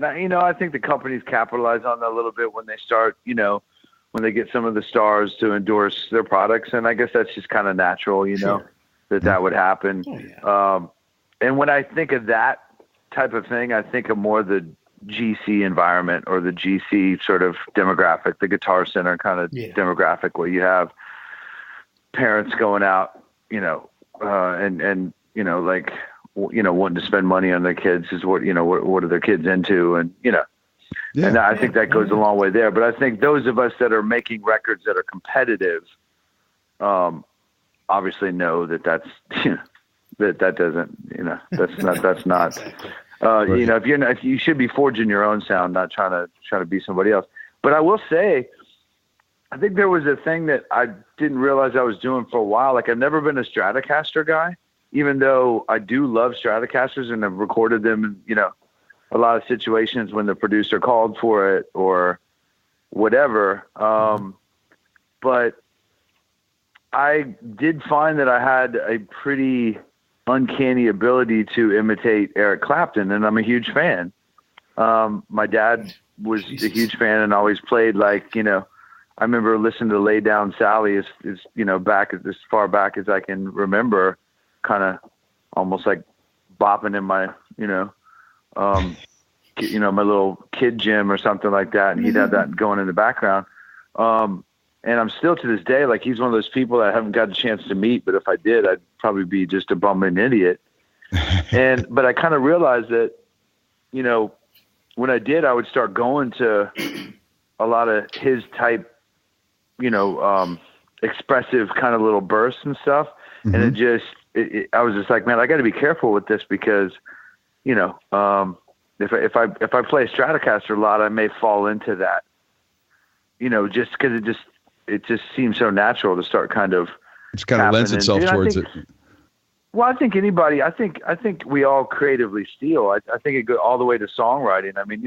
Now, I think the companies capitalize on that a little bit when they start, when they get some of the stars to endorse their products. And I guess that's just kind of natural, that would happen. Oh, yeah. And when I think of that type of thing, I think of more the GC environment or the GC sort of demographic, the Guitar Center kind of demographic, where you have parents going out, and wanting to spend money on their kids is what are their kids into, and and I think that goes a long way there. But I think those of us that are making records that are competitive, obviously know that's that doesn't, that's not. If you should be forging your own sound, not trying to be somebody else. But I will say, I think there was a thing that I didn't realize I was doing for a while. Like, I've never been a Stratocaster guy, even though I do love Stratocasters and I've recorded them in, a lot of situations when the producer called for it or whatever. But I did find that I had a pretty uncanny ability to imitate Eric Clapton, and I'm a huge fan. My dad was a huge fan and always played, like, I remember listening to Lay Down Sally is back as far back as I can remember, kind of almost like bopping in my, my little kid gym or something like that. And he'd have that going in the background. And I'm still to this day, like, he's one of those people that I haven't got a chance to meet, but if I did, I'd probably be just a bumbling idiot. But I kind of realized that, when I did, I would start going to a lot of his type, expressive kind of little bursts and stuff. Mm-hmm. And I was just like, man, I got to be careful with this because, if I play a Stratocaster a lot, I may fall into that, just because it just seems so natural to start kind of. It kind of lends itself towards it. Well, I think I think we all creatively steal. I think it goes all the way to songwriting. I mean,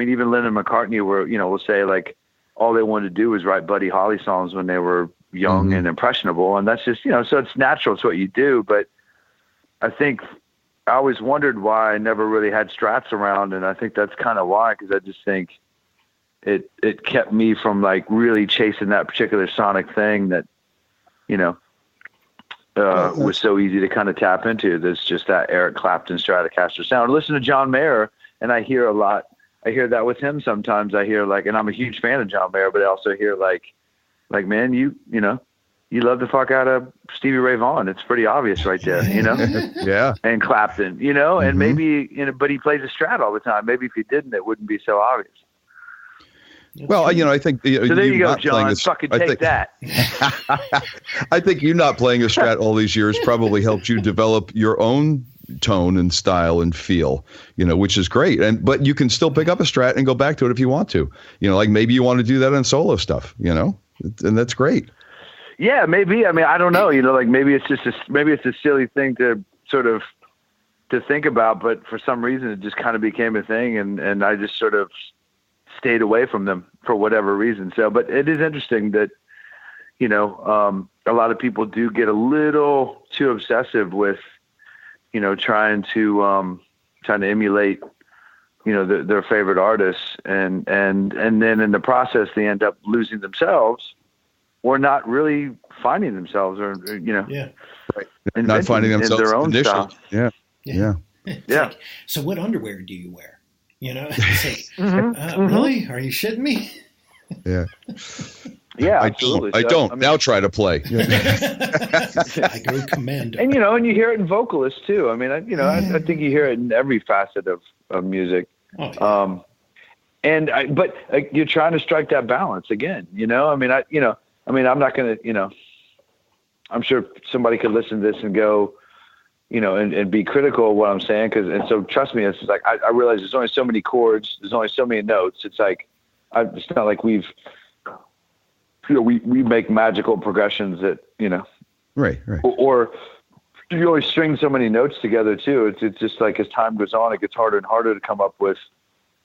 even Lennon and McCartney were, we'll say like all they wanted to do was write Buddy Holly songs when they were young and impressionable. And that's just, so it's natural. It's what you do. But I think I always wondered why I never really had Strats around. And I think that's kind of why, because I just think it kept me from like really chasing that particular sonic thing that, was so easy to kind of tap into. There's just that Eric Clapton Stratocaster sound. I listen to John Mayer, and I hear a lot. I hear that with him sometimes. I hear like, and I'm a huge fan of John Mayer, but I also hear like man, you love the fuck out of Stevie Ray Vaughan. It's pretty obvious right there, Yeah. And Clapton, and maybe, but he plays a Strat all the time. Maybe if he didn't, it wouldn't be so obvious. Well, I think. So there you go, John. Fucking take that. I think you not playing a Strat all these years probably helped you develop your own tone and style and feel, which is great. But you can still pick up a Strat and go back to it if you want to. Like maybe you want to do that on solo stuff, and that's great. Yeah, maybe. I mean, I don't know. Like maybe it's just maybe it's a silly thing to sort of to think about, but for some reason it just kind of became a thing, and I just sort of stayed away from them for whatever reason. So, but it is interesting that, a lot of people do get a little too obsessive with, trying to emulate, their favorite artists and then in the process, they end up losing themselves or not really finding themselves or not finding themselves in their own style. Yeah. Like, so what underwear do you wear? It's like, really? Are you shitting me? Yeah. Yeah, I don't. Now try to play. I go commando. And and you hear it in vocalists too. I mean, I think you hear it in every facet of music. Oh, yeah. But you're trying to strike that balance again. I'm not going to. I'm sure somebody could listen to this and go, and be critical of what I'm saying. So trust me, it's like, I realize there's only so many chords. There's only so many notes. It's like, it's not like we make magical progressions that, right. Or you always string so many notes together too. It's just like, as time goes on, it gets harder and harder to come up with.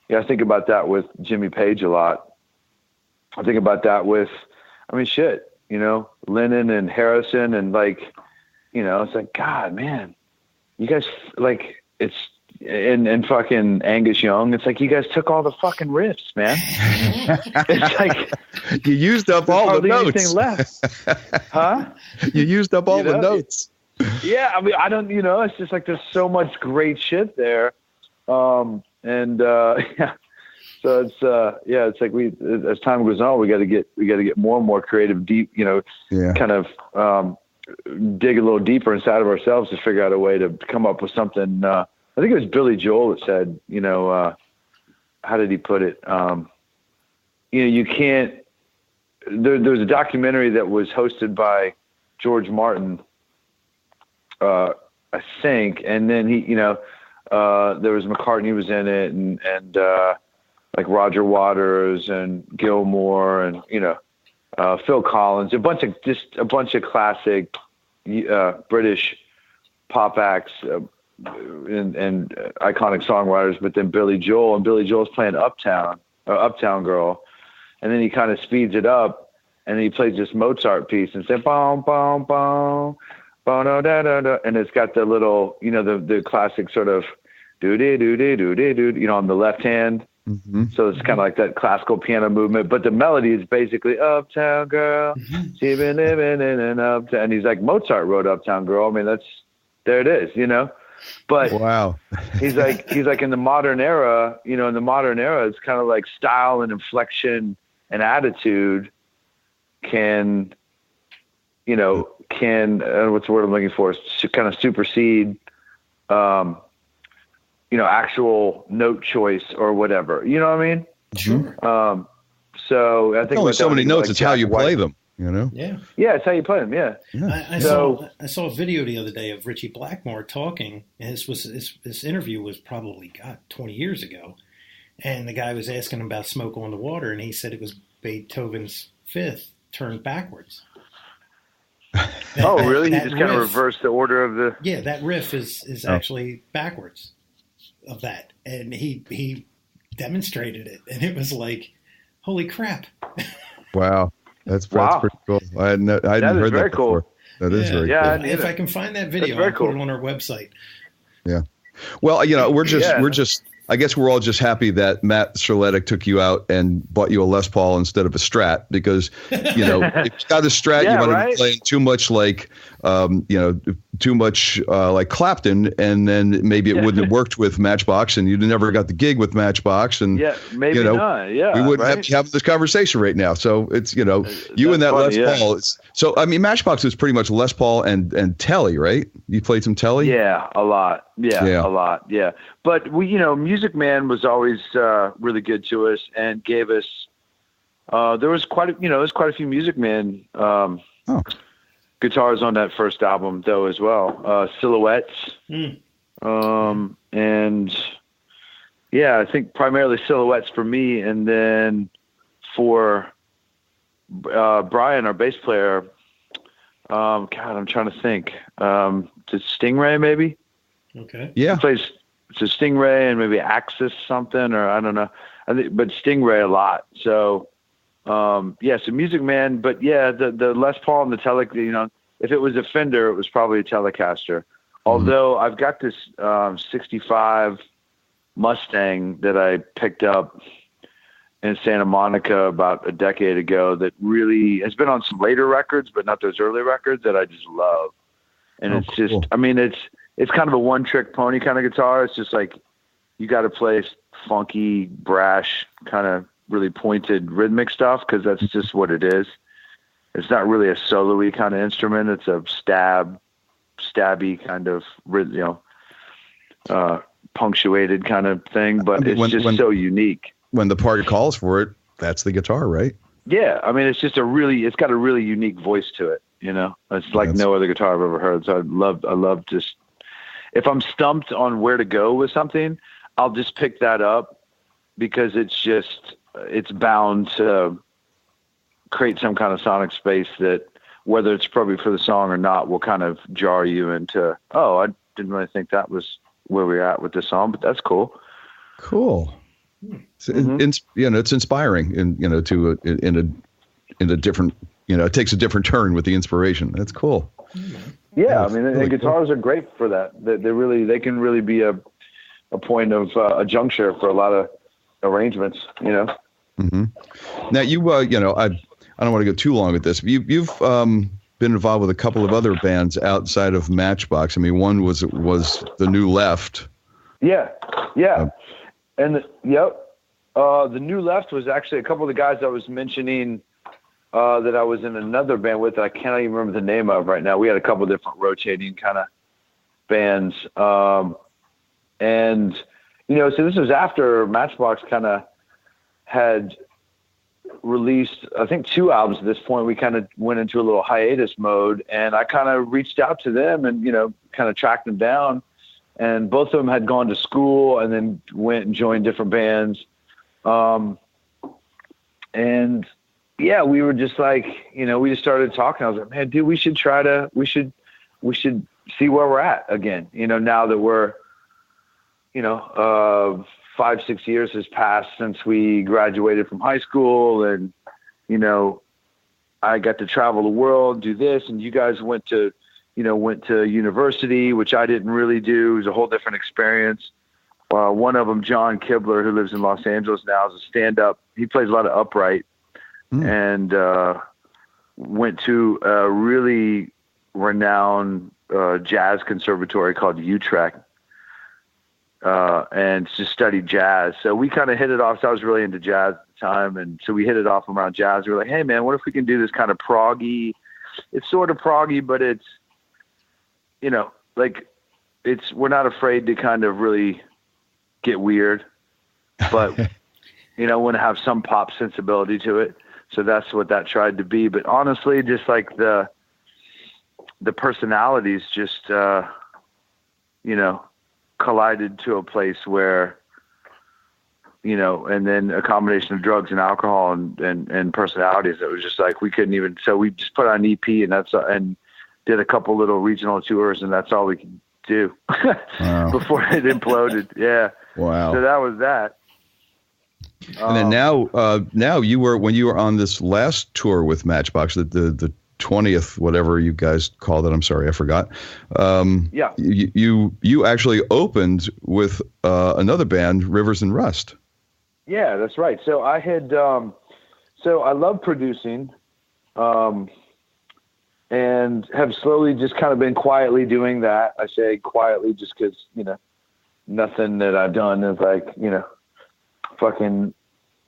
I think about that with Jimmy Page a lot. I think about that with, Lennon and Harrison and it's like, God, man, you guys it's and fucking Angus Young. It's like, you guys took all the fucking riffs, man. It's like you used up all the notes. Anything left, huh? You used up all the notes. Yeah, I mean, I don't. It's just like there's so much great shit there, So it's like as time goes on, we got to get more and more creative, deep. Kind of. Dig a little deeper inside of ourselves to figure out a way to come up with something. I think it was Billy Joel that said, how did he put it? You can't, there was a documentary that was hosted by George Martin, I think. And then he, there was McCartney was in it and like Roger Waters and Gilmore and, Phil Collins, a bunch of classic British pop acts and iconic songwriters, but then Billy Joel's playing Uptown Girl, and then he kind of speeds it up, and he plays this Mozart piece and says bom bom bom bom da da da, and it's got the little the classic sort of do do do do do do on the left hand. Mm-hmm. So it's kind of like that classical piano movement, but the melody is basically Uptown Girl, she been living in an uptown. And he's like, Mozart wrote Uptown Girl. I mean, there it is, But wow, he's like in the modern era, it's kind of like style and inflection and attitude can what's the word I'm looking for? Kind of supersede, actual note choice or whatever. You know what I mean? Sure. So I think only so many notes. It's how you play them. Yeah, it's how you play them. Yeah. I saw a video the other day of Richie Blackmore talking, and this interview was probably 20 years ago, and the guy was asking him about Smoke on the Water, and he said it was Beethoven's Fifth turned backwards. Really? He just kind of reversed the order of the. Yeah, that riff is actually backwards of that, and he demonstrated it, and it was like, holy crap! Wow. That's pretty cool. I hadn't heard that before. Cool. That is very cool. If I can find that video, I'll put it on our website. Yeah. Well, we're just. I guess we're all just happy that Matt Streletic took you out and bought you a Les Paul instead of a Strat, because if you got a Strat, you want to be playing too much like like Clapton, and then maybe it wouldn't have worked with Matchbox, and you'd never got the gig with Matchbox, and maybe not. Yeah, we wouldn't have to have this conversation right now. So it's you and that funny, Les Paul. So I mean, Matchbox is pretty much Les Paul and Telly, right? You played some Telly? Yeah, a lot. Yeah, a lot. Yeah, but we, Music Man was always really good to us and gave us. There was quite a few Music Man guitars on that first album though as well. Silhouettes, and I think primarily Silhouettes for me, and then for Brian, our bass player. I'm trying to think. To Stingray maybe. Okay. Yeah. He plays to Stingray and maybe Axis something, or I don't know. I think, but Stingray a lot. So, so Music Man. But the Les Paul and the if it was a Fender, it was probably a Telecaster. Although I've got this 65 Mustang that I picked up in Santa Monica about a decade ago that really has been on some later records, but not those early records, that I just love. And it's cool. Just, I mean, it's kind of a one-trick pony kind of guitar. It's just like you got to play funky, brash, kind of really pointed rhythmic stuff, because that's just what it is. It's not really a solo-y kind of instrument. It's a stabby kind of, punctuated kind of thing, but it's so unique. When the part calls for it, that's the guitar, right? Yeah, I mean, it's got a really unique voice to it. It's like no other guitar I've ever heard. So I love just, if I'm stumped on where to go with something, I'll just pick that up, because it's bound to create some kind of sonic space that, whether it's probably for the song or not, will kind of jar you into, I didn't really think that was where we're at with this song, but that's cool. Cool. It's inspiring, in a different, it takes a different turn with the inspiration. That's cool. Yeah, I mean, really guitars are great for that. They can really be a point of a juncture for a lot of arrangements. Mm-hmm. Now I don't want to go too long with this. You've been involved with a couple of other bands outside of Matchbox. I mean, one was the New Left. Yeah. And the New Left was actually a couple of the guys I was mentioning that I was in another band with that I can't even remember the name of right now. We had a couple of different rotating kind of bands. So this was after Matchbox kind of had released, I think, 2 albums at this point. We kind of went into a little hiatus mode, and I kind of reached out to them and, kind of tracked them down. And both of them had gone to school and then went and joined different bands. We were just like, we just started talking. I was like, man, dude, we should see where we're at again. Now that we're, 5-6 years has passed since we graduated from high school, and, I got to travel the world, do this, and you guys went to university, which I didn't really do. It was a whole different experience. One of them, John Kibler, who lives in Los Angeles now, is a stand-up. He plays a lot of upright, and went to a really renowned jazz conservatory called Utrecht, and just studied jazz. So we kind of hit it off. So I was really into jazz at the time, and so we hit it off around jazz. We were like, hey, man, what if we can do this kind of proggy? It's sort of proggy, but it's, we're not afraid to kind of really get weird, but want to have some pop sensibility to it. So that's what that tried to be. But honestly, just like the personalities just, collided to a place where, and then a combination of drugs and alcohol and personalities that was just like, we couldn't even, so we just put on an EP and did a couple little regional tours, and that's all we could do before it imploded. Yeah. Wow. So that was that. And then now when you were on this last tour with Matchbox, the 20th, whatever you guys called it. I'm sorry, I forgot. Yeah. You actually opened with another band, Rivers and Rust. Yeah, that's right. So I had, so I love producing, and have slowly just kind of been quietly doing that. I say quietly just because, nothing that I've done is like, fucking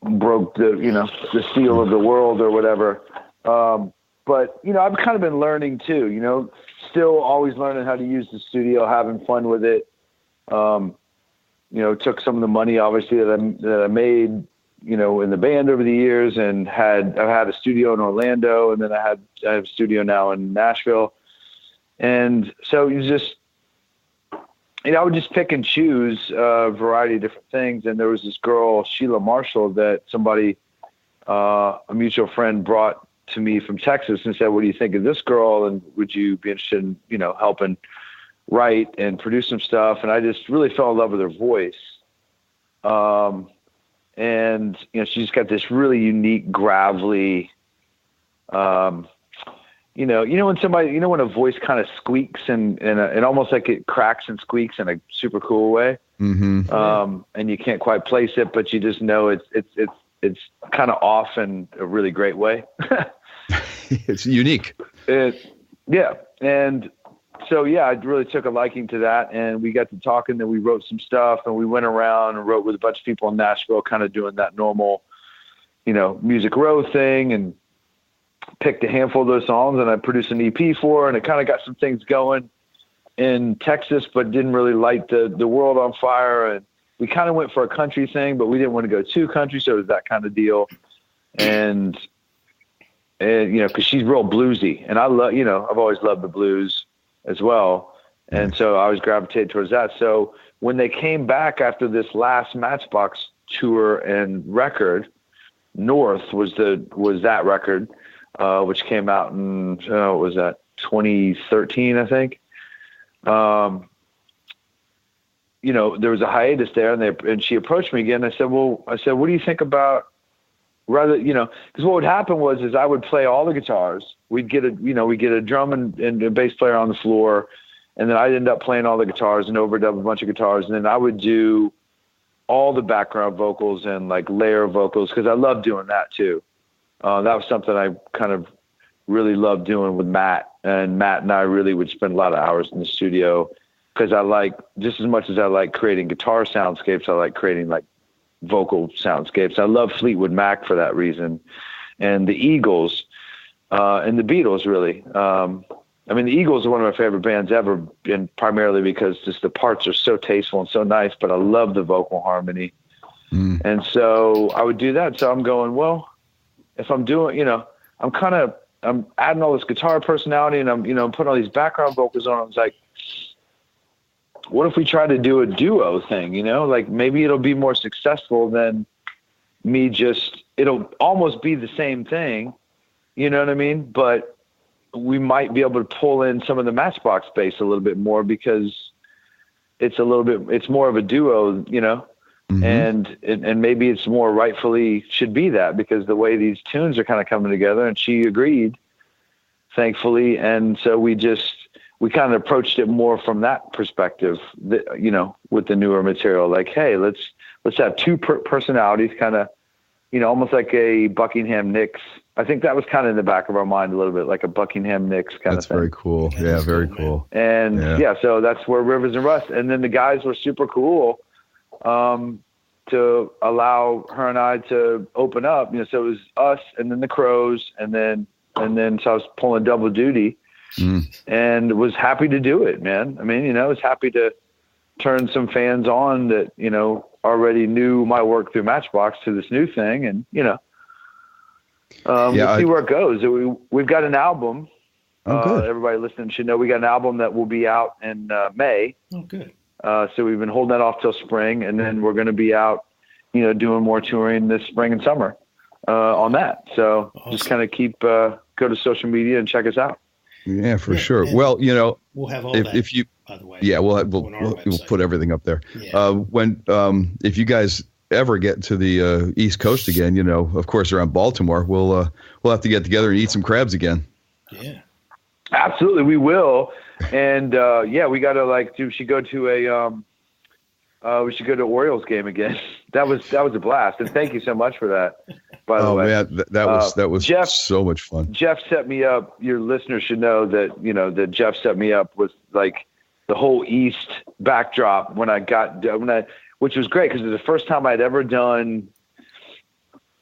broke the seal of the world or whatever. But, I've kind of been learning too, still always learning how to use the studio, having fun with it. Took some of the money obviously that I made, in the band over the years, and I've had a studio in Orlando, and then I have a studio now in Nashville. And so you just, I would just pick and choose a variety of different things. And there was this girl, Sheila Marshall, that somebody, a mutual friend brought to me from Texas and said, what do you think of this girl? And would you be interested in, helping write and produce some stuff? And I just really fell in love with her voice. And, she's got this really unique, gravelly, when somebody, when a voice kind of squeaks and almost like it cracks and squeaks in a super cool way. Mm-hmm. And you can't quite place it, but you just know it's kind of off in a really great way. It's unique. Yeah. And so, I really took a liking to that, and we got to talking, then we wrote some stuff, and we went around and wrote with a bunch of people in Nashville, kind of doing that normal, Music Row thing, and picked a handful of those songs, and I produced an EP for her, and it kind of got some things going in Texas, but didn't really light the world on fire. And we kind of went for a country thing, but we didn't want to go too country. So it was that kind of deal. And cause she's real bluesy, and I love, I've always loved the blues as well. And so I was gravitated towards that. So when they came back after this last Matchbox tour and record, North was that record, which came out in, was that 2013, I think. There was a hiatus there, and she approached me again. I said, what do you think about rather, because what would happen is I would play all the guitars. We'd get a drum and a bass player on the floor, and then I'd end up playing all the guitars and overdub a bunch of guitars. And then I would do all the background vocals and like layer vocals, because I love doing that too. That was something I kind of really loved doing with Matt, and Matt and I really would spend a lot of hours in the studio, because I like, just as much as I like creating guitar soundscapes, I like creating like vocal soundscapes. I love Fleetwood Mac for that reason, and the Eagles, and the Beatles really. The Eagles are one of my favorite bands ever, and primarily because just the parts are so tasteful and so nice, but I love the vocal harmony. And so I would do that. So I'm going, well, if I'm doing, I'm adding all this guitar personality, and I'm putting all these background vocals on. I was like, what if we try to do a duo thing, like maybe it'll be more successful than me it'll almost be the same thing. You know what I mean? But we might be able to pull in some of the Matchbox bass a little bit more, because it's more of a duo, mm-hmm. and maybe it's more rightfully should be that, because the way these tunes are kind of coming together. And she agreed, thankfully. And so we kind of approached it more from that perspective, with the newer material, like, hey, let's have two personalities, kind of, almost like a Buckingham Nicks. I think that was kind of in the back of our mind a little bit, like a Buckingham Nicks kind of thing. That's very cool. Yeah, very cool. And so that's where Rivers and Rust. And then the guys were super cool to allow her and I to open up. So it was us, and then the Crows, and then so I was pulling double duty. And was happy to do it, man. I was happy to turned some fans on that, you know, already knew my work through Matchbox to this new thing. And, you know, we'll see where it goes. We've got an album. Everybody listening should know we got an album that will be out in May. Oh, good. So we've been holding that off till spring, and then we're going to be out, you know, doing more touring this spring and summer on that. So just kind of go to social media and check us out. Yeah, for sure. Well, you know, we'll have all that. If you, by the way, we'll put everything up there. Yeah. If you guys ever get to the East Coast again, you know, of course, around Baltimore, we'll have to get together and eat some crabs again. Yeah, absolutely, we will. And we got to we should go to Orioles game again. That was a blast, and thank you so much for that. By the way, man, that was Jeff, so much fun. Jeff set me up. Your listeners should know that, you know, that Jeff set me up with like the whole East backdrop which was great because it was the first time I'd ever done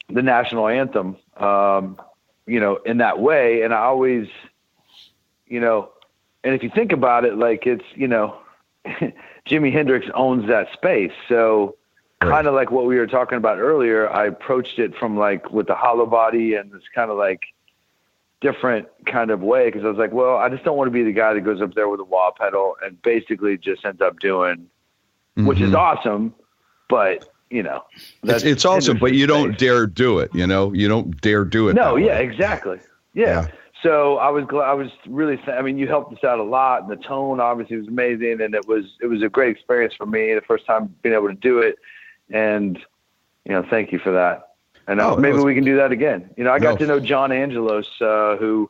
the national anthem, you know, in that way. And I always, you know, and if you think about it, like it's, you know, Jimi Hendrix owns that space. So kind of like what we were talking about earlier, I approached it from like with the hollow body and this kind of like different kind of way. Cause I was like, well, I just don't want to be the guy that goes up there with a wah pedal and basically just ends up doing, which is awesome, but you know, it's awesome, but you don't dare do it. You know, you don't dare do it. No. Yeah, exactly. Yeah. So I was glad. I was really. I mean, you helped us out a lot, and the tone obviously was amazing, and it was a great experience for me. The first time being able to do it, and you know, thank you for that. And maybe we can do that again. You know, I got to know John Angelos, who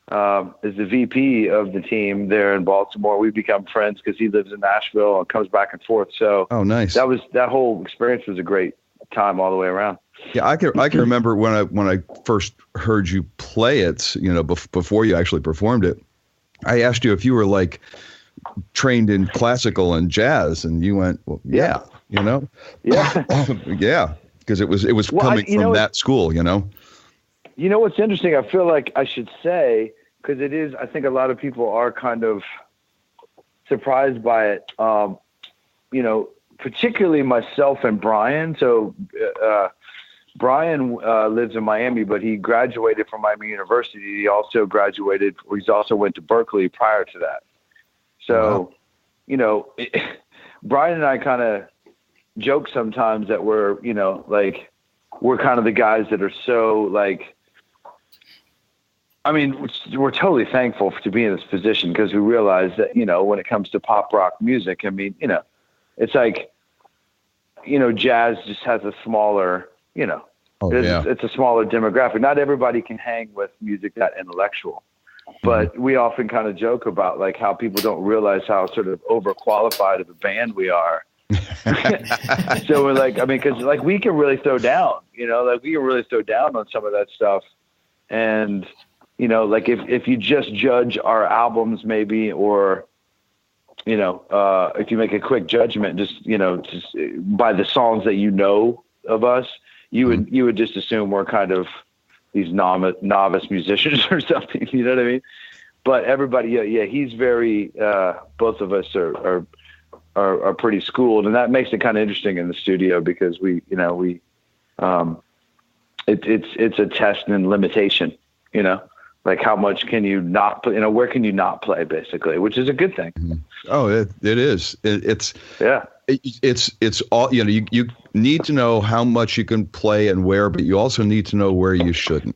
is the VP of the team there in Baltimore. We've become friends because he lives in Nashville and comes back and forth. So nice. That whole experience was a great time all the way around. Yeah, I can remember when I first heard you play it, you know, before you actually performed it. I asked you if you were like trained in classical and jazz, and you went, well, yeah, you know, yeah, because it was coming from that school, you know. You know what's interesting? I feel like I should say, because it is, I think a lot of people are kind of surprised by it. You know, particularly myself and Brian. So. Brian lives in Miami, but he graduated from Miami University. He also went to Berkeley prior to that. So, you know, Brian and I kind of joke sometimes that we're, you know, like we're kind of the guys that are so like, I mean, we're totally thankful to be in this position because we realize that, you know, when it comes to pop rock music, I mean, you know, it's like, you know, jazz just has a smaller, you know, it's a smaller demographic. Not everybody can hang with music that intellectual, but we often kind of joke about like how people don't realize how sort of overqualified of a band we are. So we're like, I mean, cause like we can really throw down, you know, like we can really throw down on some of that stuff. And, you know, like if you just judge our albums maybe, or, you know, if you make a quick judgment, just by the songs that you know of us, you would just assume we're kind of these novice musicians or something. You know what I mean? But everybody, he's very. Both of us are pretty schooled, and that makes it kind of interesting in the studio because it's a test and limitation. You know. Like how much can you not play, where can you not play basically, which is a good thing. Oh, it is. It's all, you need to know how much you can play and where, but you also need to know where you shouldn't,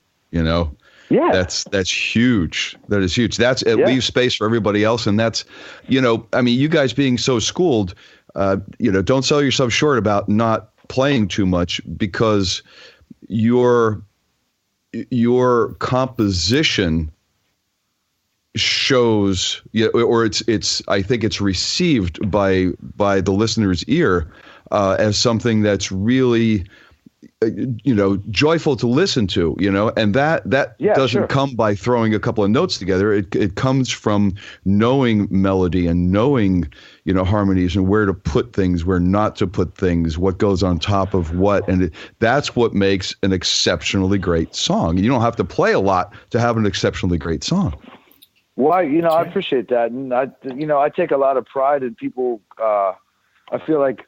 Yeah. That's huge. That is huge. It leaves space for everybody else. And that's, I mean, you guys being so schooled, don't sell yourself short about not playing too much because your composition shows, or it's I think it's received by the listener's ear as something that's really joyful to listen to, and that doesn't come by throwing a couple of notes together. It comes from knowing melody and knowing harmonies and where to put things, where not to put things, what goes on top of what, and that's what makes an exceptionally great song. You don't have to play a lot to have an exceptionally great song. Well, I appreciate that, and I take a lot of pride in people I feel like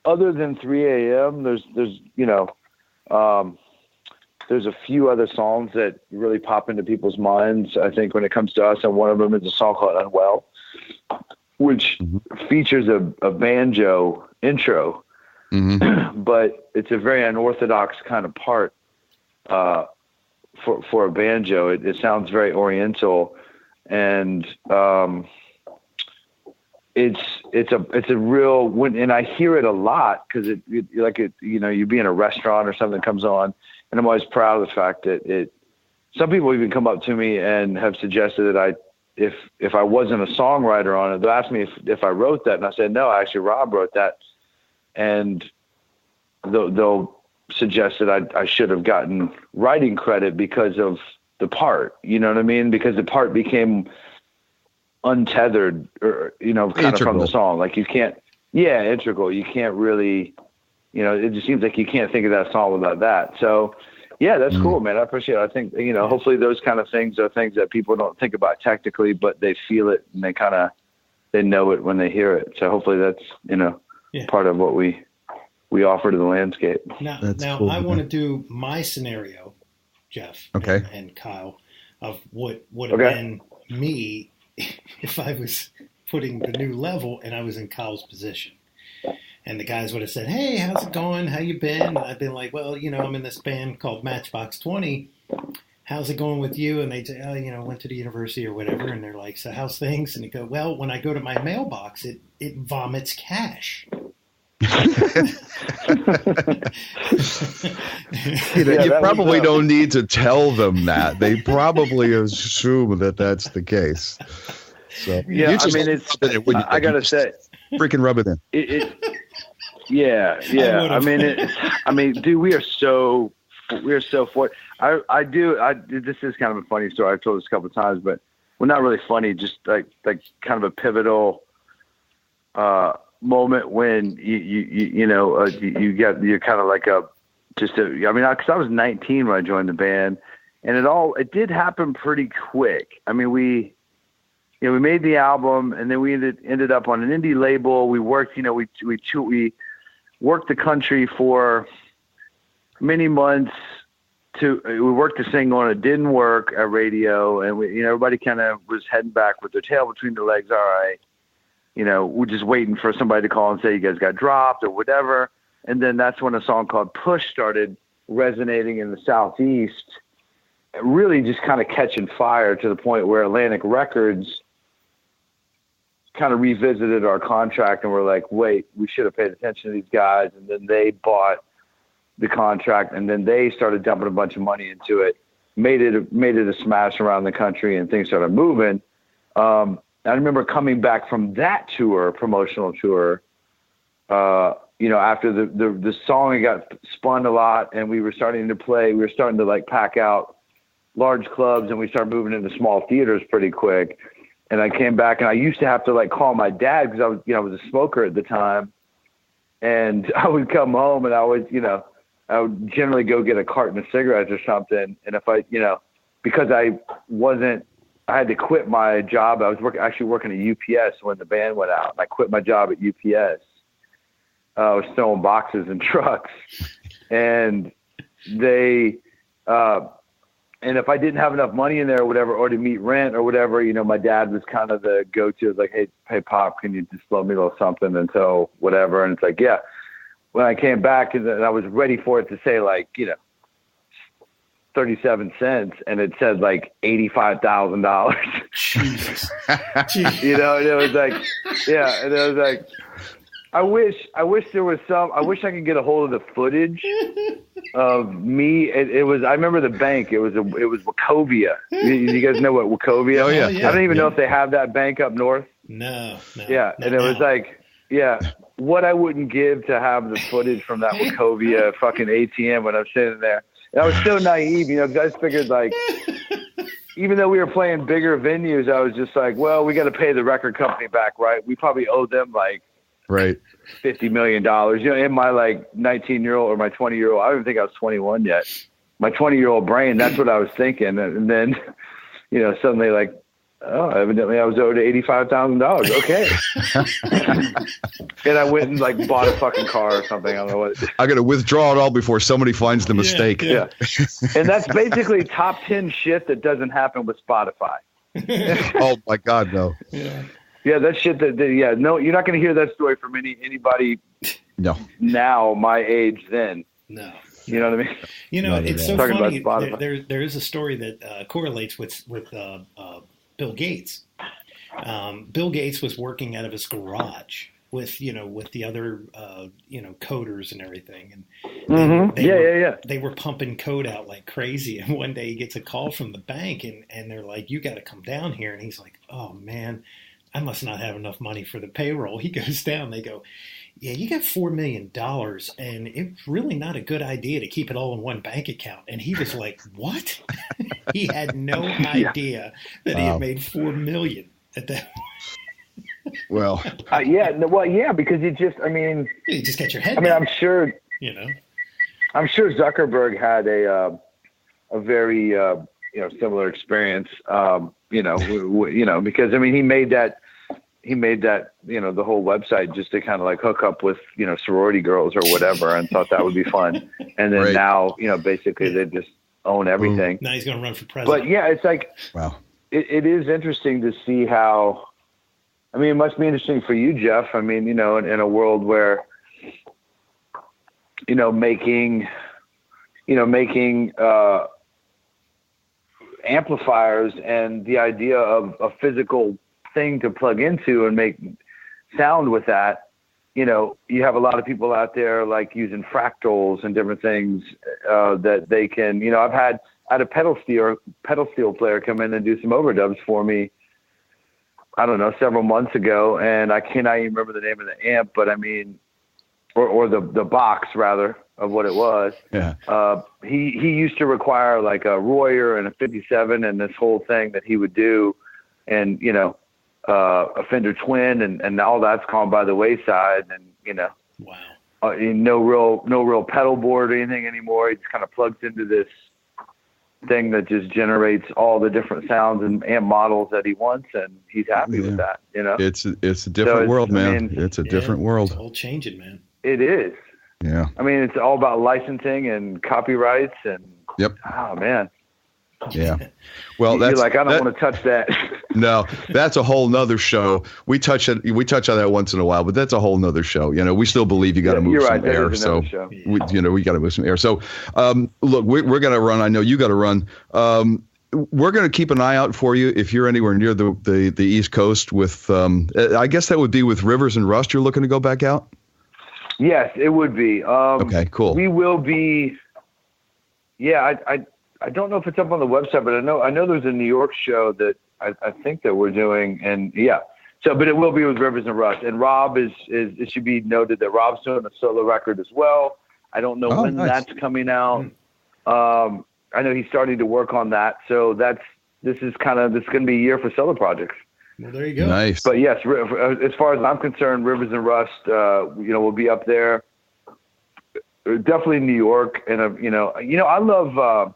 other than 3 a.m., there's there's a few other songs that really pop into people's minds, I think, when it comes to us. And one of them is a song called Unwell, which features a banjo intro, but it's a very unorthodox kind of part for a banjo. It sounds very oriental, and it's a real, and I hear it a lot because you be in a restaurant or something comes on, and I'm always proud of the fact that some people even come up to me and have suggested that if I wasn't a songwriter on it, they'll ask me if I wrote that, and I said no, actually Rob wrote that, and they'll suggest that I should have gotten writing credit because of the part, you know what I mean? Because the part became untethered, or kind integral. Of from the song. Like integral. You can't really, it just seems like you can't think of that song without that. So yeah, that's cool, man. I appreciate it. I think, hopefully those kind of things are things that people don't think about technically, but they feel it and they know it when they hear it. So hopefully that's, part of what we offer to the landscape. Now cool, I want to do my scenario, Jeff, and Kyle, of what would have been me if I was putting the new level and I was in Kyle's position. And the guys would have said, hey, how's it going? How you been? And I'd been like, well, I'm in this band called Matchbox 20. How's it going with you? And they'd say, oh, went to the university or whatever. And they're like, so how's things? And you go, well, when I go to my mailbox, it vomits cash. You probably don't need to tell them that. They probably assume that that's the case. So yeah, I gotta say, freaking rub it in. Dude, we are so fortunate. This is kind of a funny story. I've told this a couple of times, but not really funny. Just like kind of a pivotal moment when you're kind of like because I was 19 when I joined the band, and it did happen pretty quick. I mean, we made the album, and then we ended up on an indie label. We worked, we worked the country for many months. We worked the single, and it didn't work at radio, and everybody kind of was heading back with their tail between their legs. All right. We're just waiting for somebody to call and say you guys got dropped or whatever. And then that's when a song called Push started resonating in the Southeast, really just kind of catching fire to the point where Atlantic Records kind of revisited our contract and were like, wait, we should have paid attention to these guys. And then they bought the contract, and then they started dumping a bunch of money into it, made it a smash around the country, and things started moving. I remember coming back from that tour, promotional tour, after the song got spun a lot, and we were starting to pack out large clubs, and we started moving into small theaters pretty quick. And I came back, and I used to have to call my dad because I was a smoker at the time, and I would come home, and I would generally go get a carton of cigarettes or something. And if because I had to quit my job. I was actually working at UPS when the band went out. I quit my job at UPS. I was throwing boxes in trucks, and and if I didn't have enough money in there or whatever, or to meet rent or whatever, my dad was kind of the go-to. Like, hey, Pop, can you just loan me a little something until whatever? And it's like, yeah. When I came back, and I was ready for it to say 37 cents, and it said $85,000. Jesus. And it was like, yeah. And it was like, I wish there was I wish I could get a hold of the footage of me. It was, I remember the bank. It was Wachovia. You guys know what Wachovia? Oh yeah. I don't even know if they have that bank up north. No. Yeah. And it was like, yeah, what I wouldn't give to have the footage from that Wachovia fucking ATM when I'm sitting there. And I was so naive, because I just figured even though we were playing bigger venues, I was just like, well, we got to pay the record company back, right? We probably owe them right $50 million. In my 19-year-old or my 20-year-old, I don't even think I was 21 yet. My 20-year-old brain, that's what I was thinking. And then, suddenly Oh, evidently I was owed $85,000. Okay. And I went and like bought a fucking car or something. I don't know what. I got to withdraw it all before somebody finds the mistake. Yeah. And that's basically top 10 shit that doesn't happen with Spotify. Oh my God, no. Yeah, that shit no, you're not going to hear that story from anybody. No. Now my age then. No. You know what I mean? You know, it's so funny. There is a story that correlates with Bill Gates. Bill Gates was working out of his garage with the other coders and everything, and they were pumping code out like crazy. And one day he gets a call from the bank, and they're like, "You got to come down here." And he's like, "Oh man, I must not have enough money for the payroll." He goes down. They go, "Yeah, you got $4 million, and it's really not a good idea to keep it all in one bank account." And he was like, "What?" He had no idea that he had made $4 million at that. Well, because you just got your head. I mean, I'm sure I'm sure Zuckerberg had a very similar experience. Because I mean, he made that the whole website just to kind of like hook up with sorority girls or whatever, and thought that would be fun. And then now basically they just own everything. Now he's going to run for president. But yeah, it's like wow. It is interesting to see how. I mean, it must be interesting for you, Jeff. I mean, in a world where making amplifiers and the idea of a physical thing to plug into and make sound with that, you have a lot of people out there like using fractals and different things that they can, I had a pedal steel player come in and do some overdubs for me, I don't know, several months ago, and I cannot even remember the name of the amp, but I mean, or the box rather of what it was. Yeah. He used to require like a Royer and a 57 and this whole thing that he would do, and a Fender Twin, and all that's gone by the wayside, and wow. No real pedal board or anything anymore. He just kind of plugs into this thing that just generates all the different sounds and amp models that he wants, and he's happy with that. It's a different world, man. I mean, it's a different world. It's all changing, man. It is. Yeah. I mean, it's all about licensing and copyrights and. Yep. Oh man. Yeah. Well, you're like, I don't want to touch that. No, that's a whole nother show. We touch on that once in a while, but that's a whole nother show. We still believe you got to move some air. So we got to move some air. So, look, we're going to run. I know you got to run. We're going to keep an eye out for you if you're anywhere near the East Coast with, I guess that would be with Rivers and Rust. You're looking to go back out? Yes, it would be. Okay, cool. We will be. Yeah, I don't know if it's up on the website, but I know there's a New York show that I think that we're doing, and yeah. So, but it will be with Rivers and Rust, and Rob is. It should be noted that Rob's doing a solo record as well. I don't know when that's coming out. I know he's starting to work on that. So this is going to be a year for solo projects. Well, there you go. Nice. But yes, as far as I'm concerned, Rivers and Rust, we'll be up there. Definitely New York, and I love.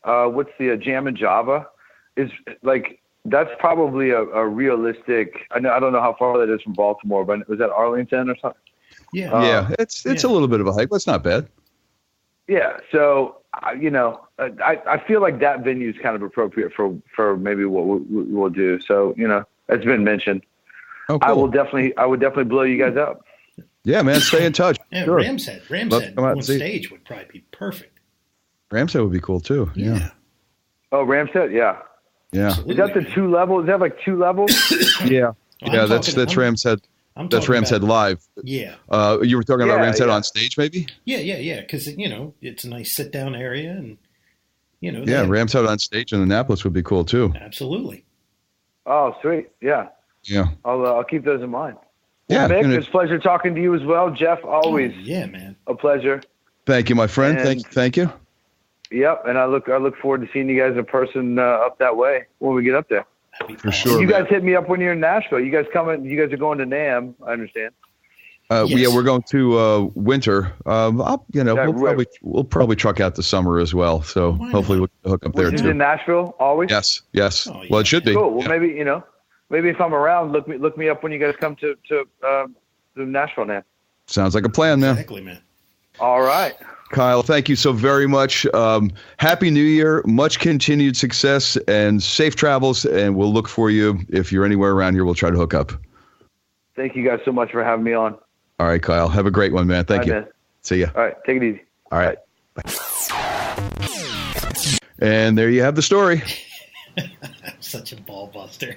What's the Jam and Java? Is like that's probably a realistic. I don't know how far that is from Baltimore, but was that Arlington or something? Yeah. It's a little bit of a hike, but it's not bad. Yeah. So I feel like that venue is kind of appropriate for maybe what we'll do. So it's been mentioned. Oh, cool. I would definitely blow you guys up. Yeah, man. Stay in touch. Yeah, sure. Ramshead on stage would probably be perfect. Ramshead would be cool too. Yeah. Oh, Ramshead. Yeah. Yeah. Is that the 2 levels? Is that like 2 levels? Yeah. Yeah. That's Ramshead. That's Ramshead live. Yeah. You were talking about Ramshead on stage, maybe? Yeah. Because it's a nice sit down area, and Yeah, Ramshead on stage in Annapolis would be cool too. Absolutely. Oh, sweet. Yeah. Yeah. I'll keep those in mind. Yeah, well, Mick, it's a pleasure talking to you as well, Jeff. Always. Yeah, man. A pleasure. Thank you, my friend. Thank you. Yep, and I look forward to seeing you guys in person up that way when we get up there. For sure. You guys hit me up when you're in Nashville. You guys coming? You guys are going to NAMM, I understand. Yes. Yeah, we're going to winter. We'll probably truck out the summer as well. So hopefully we'll hook up there Is too. it in Nashville always? Yes. Oh, yeah. Well, it should be. Cool. Well, maybe if I'm around, look me up when you guys come to Nashville, man. Sounds like a plan, man. Exactly, man. All right. Kyle, thank you so very much. Happy New Year, much continued success, and safe travels. And we'll look for you if you're anywhere around here. We'll try to hook up. Thank you guys so much for having me on. All right, Kyle. Have a great one, man. Thank you. Man. See ya. All right. Take it easy. All right. Bye. And there you have the story. Such a ball buster.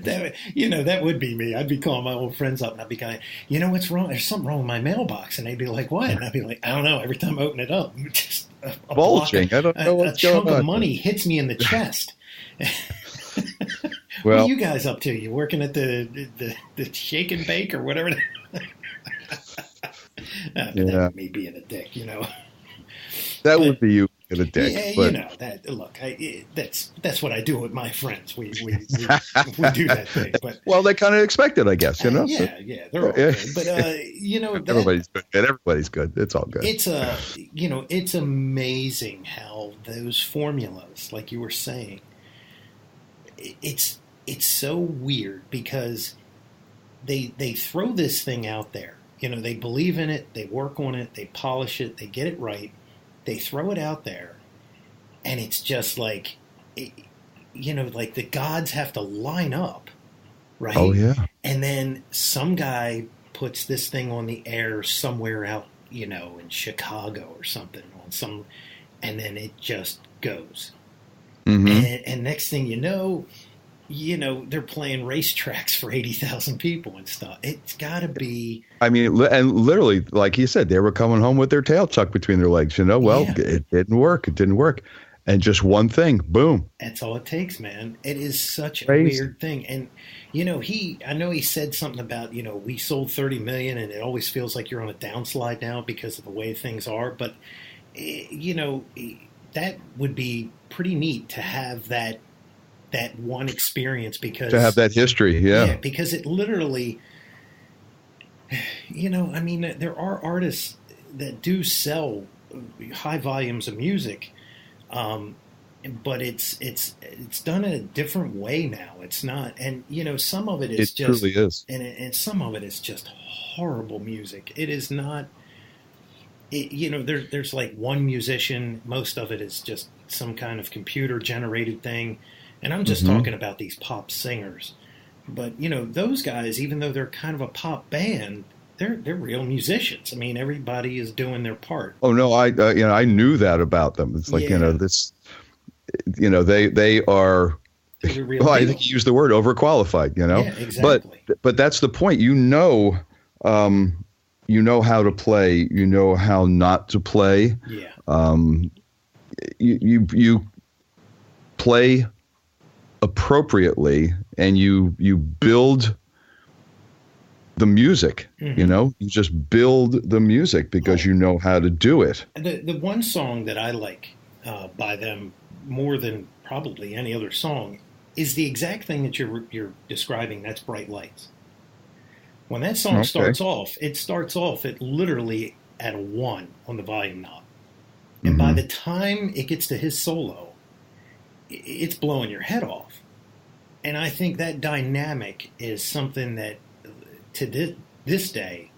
That would be me. I'd be calling my old friends up and I'd be going, what's wrong? There's something wrong with my mailbox. And they'd be like, what? And I'd be like, I don't know. Every time I open it up, just a bulging. I don't know what's going on. A chunk of money hits me in the chest. What are you guys up to? You working at the shake and bake or whatever? That would be me being a dick, That would be you being a dick. Yeah, but... Look, that's what I do with my friends. We do that thing. But they kind of expect it, I guess. Yeah, they're all good. But everybody's good. Everybody's good. It's all good. It's amazing how those formulas, like you were saying, it's so weird because they throw this thing out there. They believe in it, they work on it, they polish it, they get it right, they throw it out there, and it's just like, like the gods have to line up, right? Oh, yeah. And then some guy puts this thing on the air somewhere out, in Chicago or something, and then it just goes. Mm-hmm. And next thing you know, they're playing racetracks for 80,000 people and stuff. It's got to be. I mean, and literally, like you said, they were coming home with their tail tucked between their legs. It didn't work. It didn't work. And just one thing, boom. That's all it takes, man. It is such Crazy. a weird thing. And, I know he said something about, we sold 30 million and it always feels like you're on a downslide now because of the way things are. But, that would be pretty neat to have that one experience, because to have that history. Yeah, because it literally, there are artists that do sell high volumes of music, but it's done in a different way now. It's not, and some of it is just truly is, and some of it is just horrible music. It is not. There's like one musician. Most of it is just some kind of computer generated thing. And I'm just talking about these pop singers. But, those guys, even though they're kind of a pop band, they're real musicians. I mean, everybody is doing their part. Oh, no, I knew that about them. It's like, they are, well, I think you used the word overqualified, Yeah, exactly. But that's the point. You know how to play, how not to play. Yeah. You play appropriately, and you build the music. You just build the music because you know how to do it. The one song that I like by them more than probably any other song is the exact thing that you're describing. That's Bright Lights. When that song starts off, it literally at a 1 on the volume knob, and by the time it gets to his solo, it's blowing your head off. And I think that dynamic is something that to this day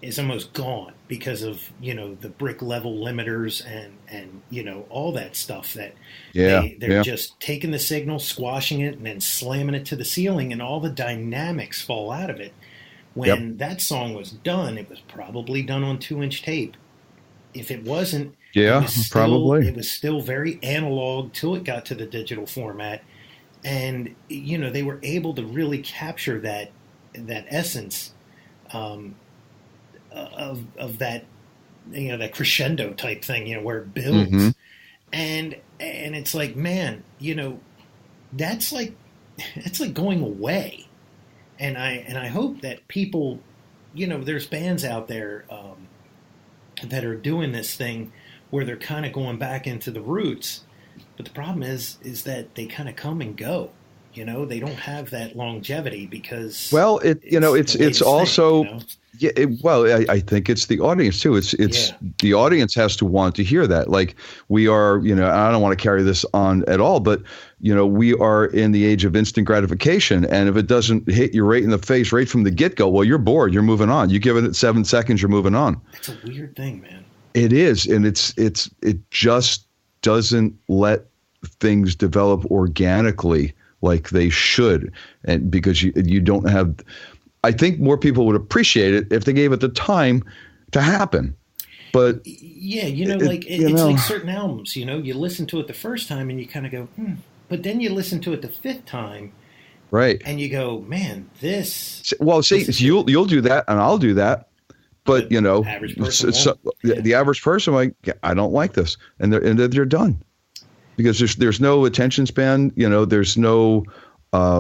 is almost gone because of, the brick level limiters and all that stuff that they're just taking the signal, squashing it, and then slamming it to the ceiling, and all the dynamics fall out of it. When that song was done, it was probably done on 2-inch tape. If it wasn't, probably. It was still very analog till it got to the digital format. And, they were able to really capture that essence of that, that crescendo type thing, where it builds. And it's like, man, that's like going away. And I hope that people, there's bands out there that are doing this thing where they're kind of going back into the roots. But the problem is that they kind of come and go. You know, they don't have that longevity because it's also I think it's the audience too. It's the audience has to want to hear that. Like we are, I don't want to carry this on at all, but we are in the age of instant gratification, and if it doesn't hit you right in the face right from the get-go, well, you're bored, you're moving on. You give it 7 seconds, you're moving on. It's a weird thing, man. It is, and it just doesn't let things develop organically like they should, and because you don't have. I think more people would appreciate it if they gave it the time to happen. But yeah, it's like certain albums. You listen to it the first time and you kind of go, but then you listen to it the fifth time, right? And you go, man, this. Well, see, you'll do that, and I'll do that. But average person the average person, like, I don't like this, and they're done. Because there's no attention span, there's no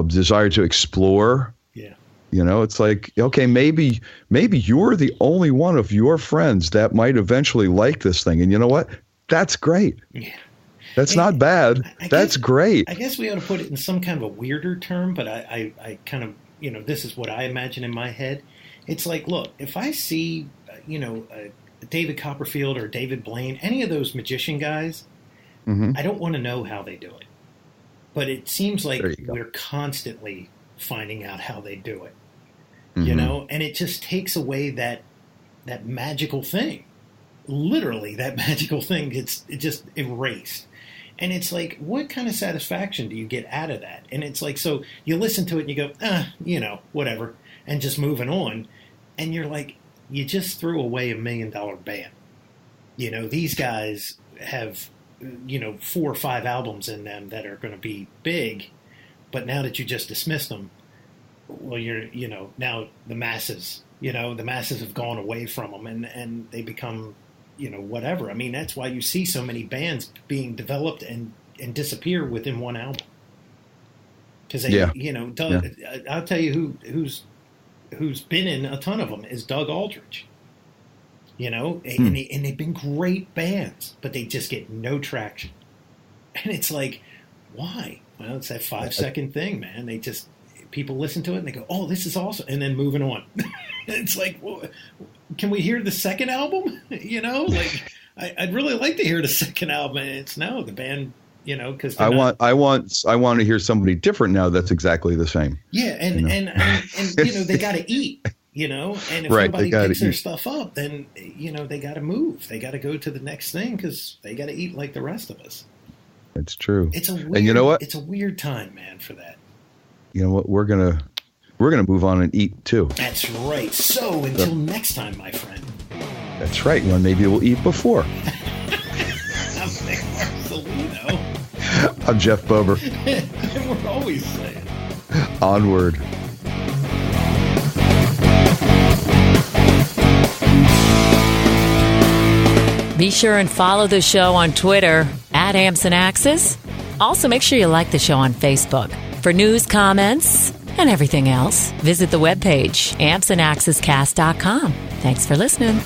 desire to explore. Yeah. It's like, okay, maybe you're the only one of your friends that might eventually like this thing. And you know what? That's great. Yeah. That's not bad. That's great. I guess we ought to put it in some kind of a weirder term, but I kind of, this is what I imagine in my head. It's like, look, if I see, David Copperfield or David Blaine, any of those magician guys, I don't want to know how they do it, but it seems like we're constantly finding out how they do it, and it just takes away that magical thing. Literally, that magical thing gets just erased. And it's like, what kind of satisfaction do you get out of that? And it's like, so you listen to it and you go, whatever, and just moving on. And you're like, you just threw away $1 million band. These guys have 4 or 5 albums in them that are going to be big, but now that you just dismissed them, well, now the masses have gone away from them and they become, whatever. I mean, that's why you see so many bands being developed and disappear within one album. Because I'll tell you who's been in a ton of them is Doug Aldrich. And they've been great bands, but they just get no traction. And it's like, why? Well, it's that 5-second thing, man. People listen to it and they go, oh, this is awesome. And then moving on. It's like, well, can we hear the second album? I'd really like to hear the second album. And it's no, the band, because I want to hear somebody different now. That's exactly the same. Yeah. And they got to eat. And if nobody picks their stuff up, then, they got to move. They got to go to the next thing because they got to eat like the rest of us. It's true. It's a weird, and you know what? It's a weird time, man, for that. You know what? We're gonna move on and eat too. That's right. So until next time, my friend. That's right. Well, maybe we'll eat before. I'm Nick Marcelino. I'm Jeff Bober. And we're always saying onward. Be sure and follow the show on Twitter @AmpsandAxes. Also, make sure you like the show on Facebook. For news, comments, and everything else, visit the webpage ampsandaxescast.com. Thanks for listening.